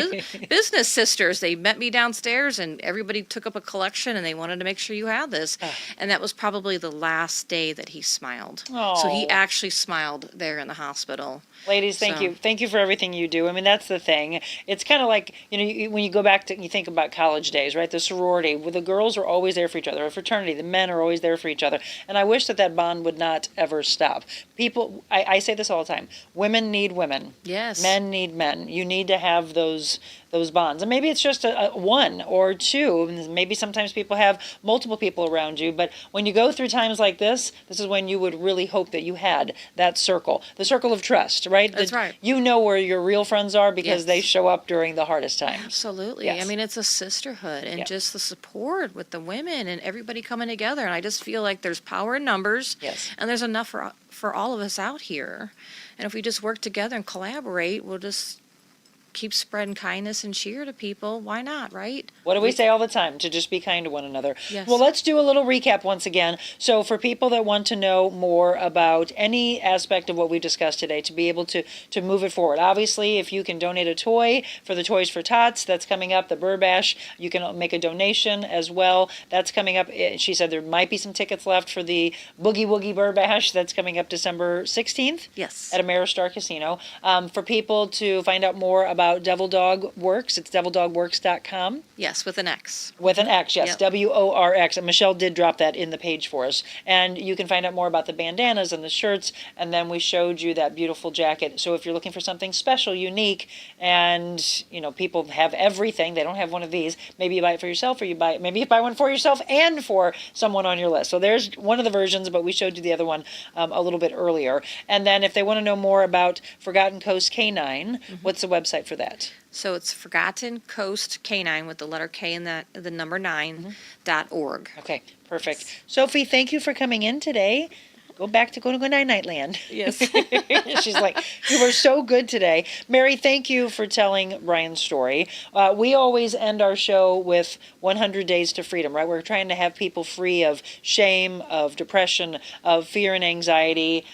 Business Sisters. They met me downstairs and everybody took up a collection and they wanted to make sure you had this." And that was probably the last day that he smiled. So he Oh. actually smiled there in the hospital. Ladies, thank So- you. Thank you for everything you do. I mean, that's the thing. It's kind of like, when you go back to, you think about college days, right? The sorority, where the girls are always there for each other. A fraternity, the men are always there for each other. And I wish that bond would not ever stop. People, I say this all the time. Women need women. Yes. Men need men. You need to have those bonds. And maybe it's just a 1 or 2. And maybe sometimes people have multiple people around you. But when you go through times like this is when you would really hope that you had that circle, the circle of trust, right? That's right. You know where your real friends are because Yes. they show up during the hardest times. Absolutely. Yes. I mean, it's a sisterhood and Yeah. just the support with the women and everybody coming together. And I just feel like there's power in numbers. Yes. And there's enough for all of us out here. And if we just work together and collaborate, we'll just keep spreading kindness and cheer to people. Why not, right? What do we say all the time? To just be kind to one another. Yes. Well, let's do a little recap once again. So for people that want to know more about any aspect of what we discussed today, to be able to move it forward. Obviously, if you can donate a toy for the Toys for Tots, that's coming up. The Burr Bash, you can make a donation as well. That's coming up. She said there might be some tickets left for the Boogie Woogie Burr Bash. That's coming up December 16th. Yes. At Ameristar Casino. For people to find out more about Devil Dog Works, it's devilDogWorks.com. Yes, with an X. With an X, yes, Yep. WORX. And Michelle did drop that in the page for us. And you can find out more about the bandanas and the shirts. And then we showed you that beautiful jacket. So if you're looking for something special, unique, and people have everything, they don't have one of these. Maybe you buy it for yourself, or maybe you buy one for yourself and for someone on your list. So there's one of the versions, but we showed you the other one a little bit earlier. And then if they want to know more about Forgotten Coast Canine, what's the website for that? So it's Forgotten Coast Canine with the letter K and the number 9.org. Okay, perfect. Sophie, thank you for coming in today. go back to go night-night land. Yes. She's like, you were so good today. Mary, thank you for telling Ryan's story. We always end our show with 100 Days to Freedom, right? We're trying to have people free of shame, of depression, of fear and anxiety,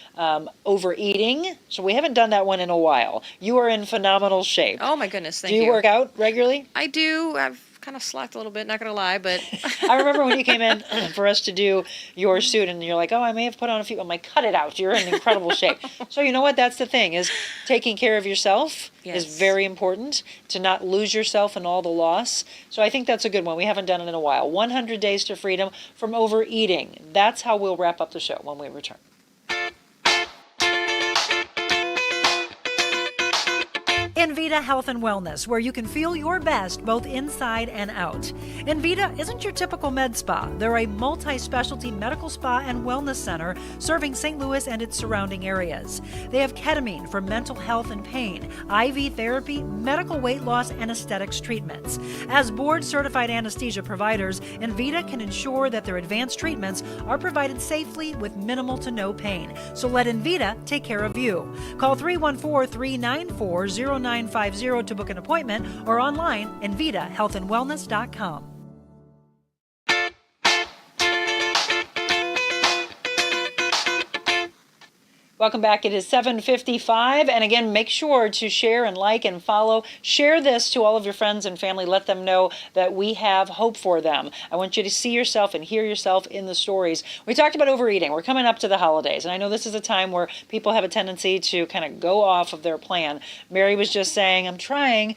overeating. So we haven't done that one in a while. You are in phenomenal shape. Oh my goodness, thank Do you work out regularly? I do. I've kind of slacked a little bit, not going to lie, but I remember when you came in for us to do your suit and you're like, oh, I may have put on a few. I'm like, cut it out. You're in incredible shape. So you know what? That's the thing, is taking care of yourself is very important, to not lose yourself in all the loss. So I think that's a good one. We haven't done it in a while. 100 Days to Freedom from Overeating. That's how we'll wrap up the show when we return. Envita Health and Wellness, where you can feel your best both inside and out. Envita isn't your typical med spa. They're a multi-specialty medical spa and wellness center serving St. Louis and its surrounding areas. They have ketamine for mental health and pain, IV therapy, medical weight loss, and aesthetics treatments. As board-certified anesthesia providers, Envita can ensure that their advanced treatments are provided safely with minimal to no pain. So let Envita take care of you. Call 314-394-0950 to book an appointment, or online, EnvitaHealthAndWellness.com. Welcome back. It is 7:55, and again, make sure to share and like and follow. Share this to all of your friends and family. Let them know that we have hope for them. I want you to see yourself and hear yourself in the stories. We talked about overeating. We're coming up to the holidays, and I know this is a time where people have a tendency to kind of go off of their plan. Mary was just saying, I'm trying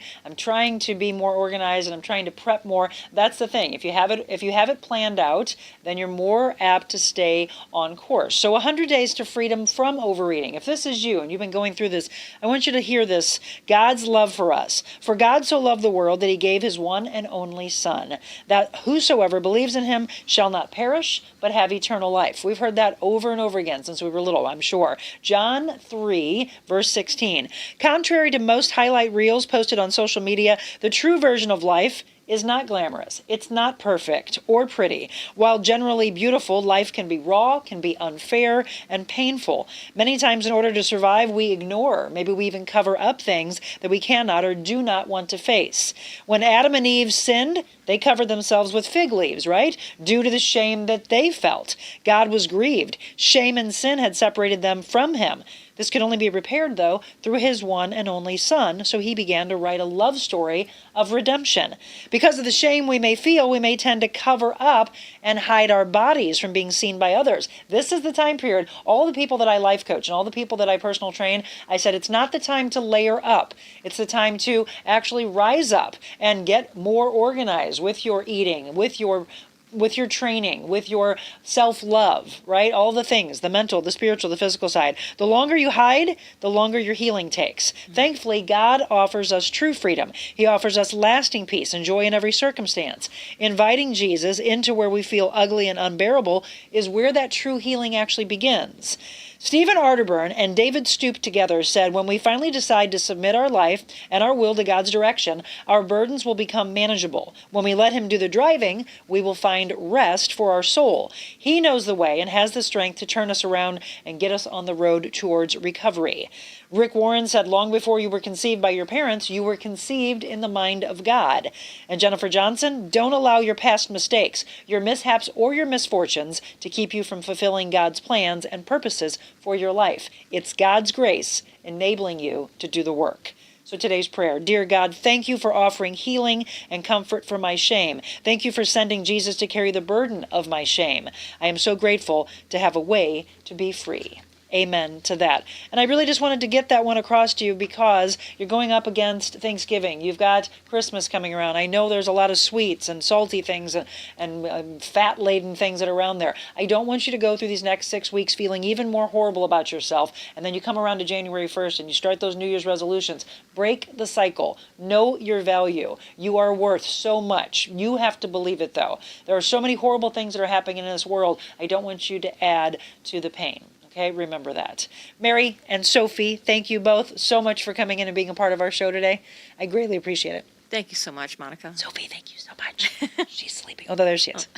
to be more organized, and I'm trying to prep more. That's the thing. If you have it planned out, then you're more apt to stay on course. So 100 Days to Freedom from Overeating. If this is you and you've been going through this, I want you to hear this. God's love for us. For God so loved the world that he gave his one and only Son, that whosoever believes in him shall not perish, but have eternal life. We've heard that over and over again since we were little, I'm sure. John 3, verse 16. Contrary to most highlight reels posted on social media, the true version of life is not glamorous. It's not perfect or pretty. While generally beautiful, life can be raw, can be unfair, and painful. Many times in order to survive, we ignore, maybe we even cover up things that we cannot or do not want to face. When Adam and Eve sinned, they covered themselves with fig leaves, right? Due to the shame that they felt. God was grieved. Shame and sin had separated them from him. This could only be repaired, though, through his one and only Son, so he began to write a love story of redemption. Because of the shame we may feel, we may tend to cover up and hide our bodies from being seen by others. This is the time period. All the people that I life coach and all the people that I personal train, I said it's not the time to layer up. It's the time to actually rise up and get more organized with your eating, with your training, with your self-love, right? All the things, the mental, the spiritual, the physical side. The longer you hide, the longer your healing takes. Thankfully, God offers us true freedom. He offers us lasting peace and joy in every circumstance. Inviting Jesus into where we feel ugly and unbearable is where that true healing actually begins. Stephen Arterburn and David Stoop together said, when we finally decide to submit our life and our will to God's direction, our burdens will become manageable. When we let him do the driving, we will find rest for our soul. He knows the way and has the strength to turn us around and get us on the road towards recovery. Rick Warren said, long before you were conceived by your parents, you were conceived in the mind of God. And Jennifer Johnson, don't allow your past mistakes, your mishaps, or your misfortunes to keep you from fulfilling God's plans and purposes for your life. It's God's grace enabling you to do the work. So today's prayer: Dear God, thank you for offering healing and comfort for my shame. Thank you for sending Jesus to carry the burden of my shame. I am so grateful to have a way to be free. Amen to that. And I really just wanted to get that one across to you because you're going up against Thanksgiving. You've got Christmas coming around. I know there's a lot of sweets and salty things and fat-laden things that are around there. I don't want you to go through these next 6 weeks feeling even more horrible about yourself, and then you come around to January 1st and you start those New Year's resolutions. Break the cycle. Know your value. You are worth so much. You have to believe it, though. There are so many horrible things that are happening in this world. I don't want you to add to the pain. Okay, remember that. Mary and Sophie, thank you both so much for coming in and being a part of our show today. I greatly appreciate it. Thank you so much, Monica. Sophie, thank you so much. She's sleeping. Oh, there she is.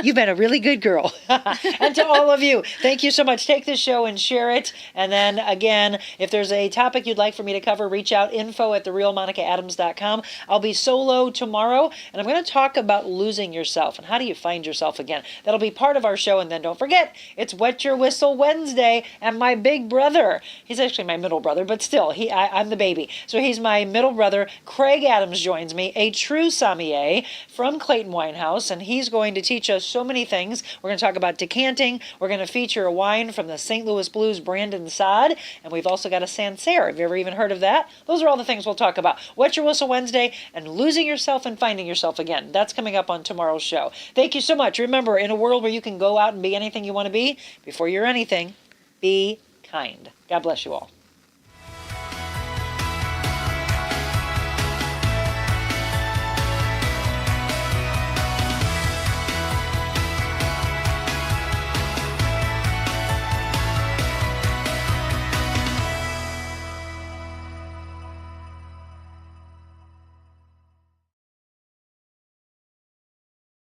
You've been a really good girl. And to all of you, thank you so much. Take this show and share it. And then again, if there's a topic you'd like for me to cover, reach out, info@TheRealMonicaAdams.com. I'll be solo tomorrow, and I'm going to talk about losing yourself and how do you find yourself again. That'll be part of our show. And then don't forget, it's Wet Your Whistle Wednesday, and my big brother, he's actually my middle brother, but still, I'm the baby. So he's my middle brother, Craig Adams, joins me, a true sommelier from Clayton Winehouse, and he's going to teach us so many things. We're going to talk about decanting. We're going to feature a wine from the St. Louis Blues, Brandon Sod, and we've also got a Sancerre. Have you ever even heard of that? Those are all the things we'll talk about. Wet Your Whistle Wednesday and losing yourself and finding yourself again. That's coming up on tomorrow's show. Thank you so much. Remember, in a world where you can go out and be anything you want to be, before you're anything, be kind. God bless you all.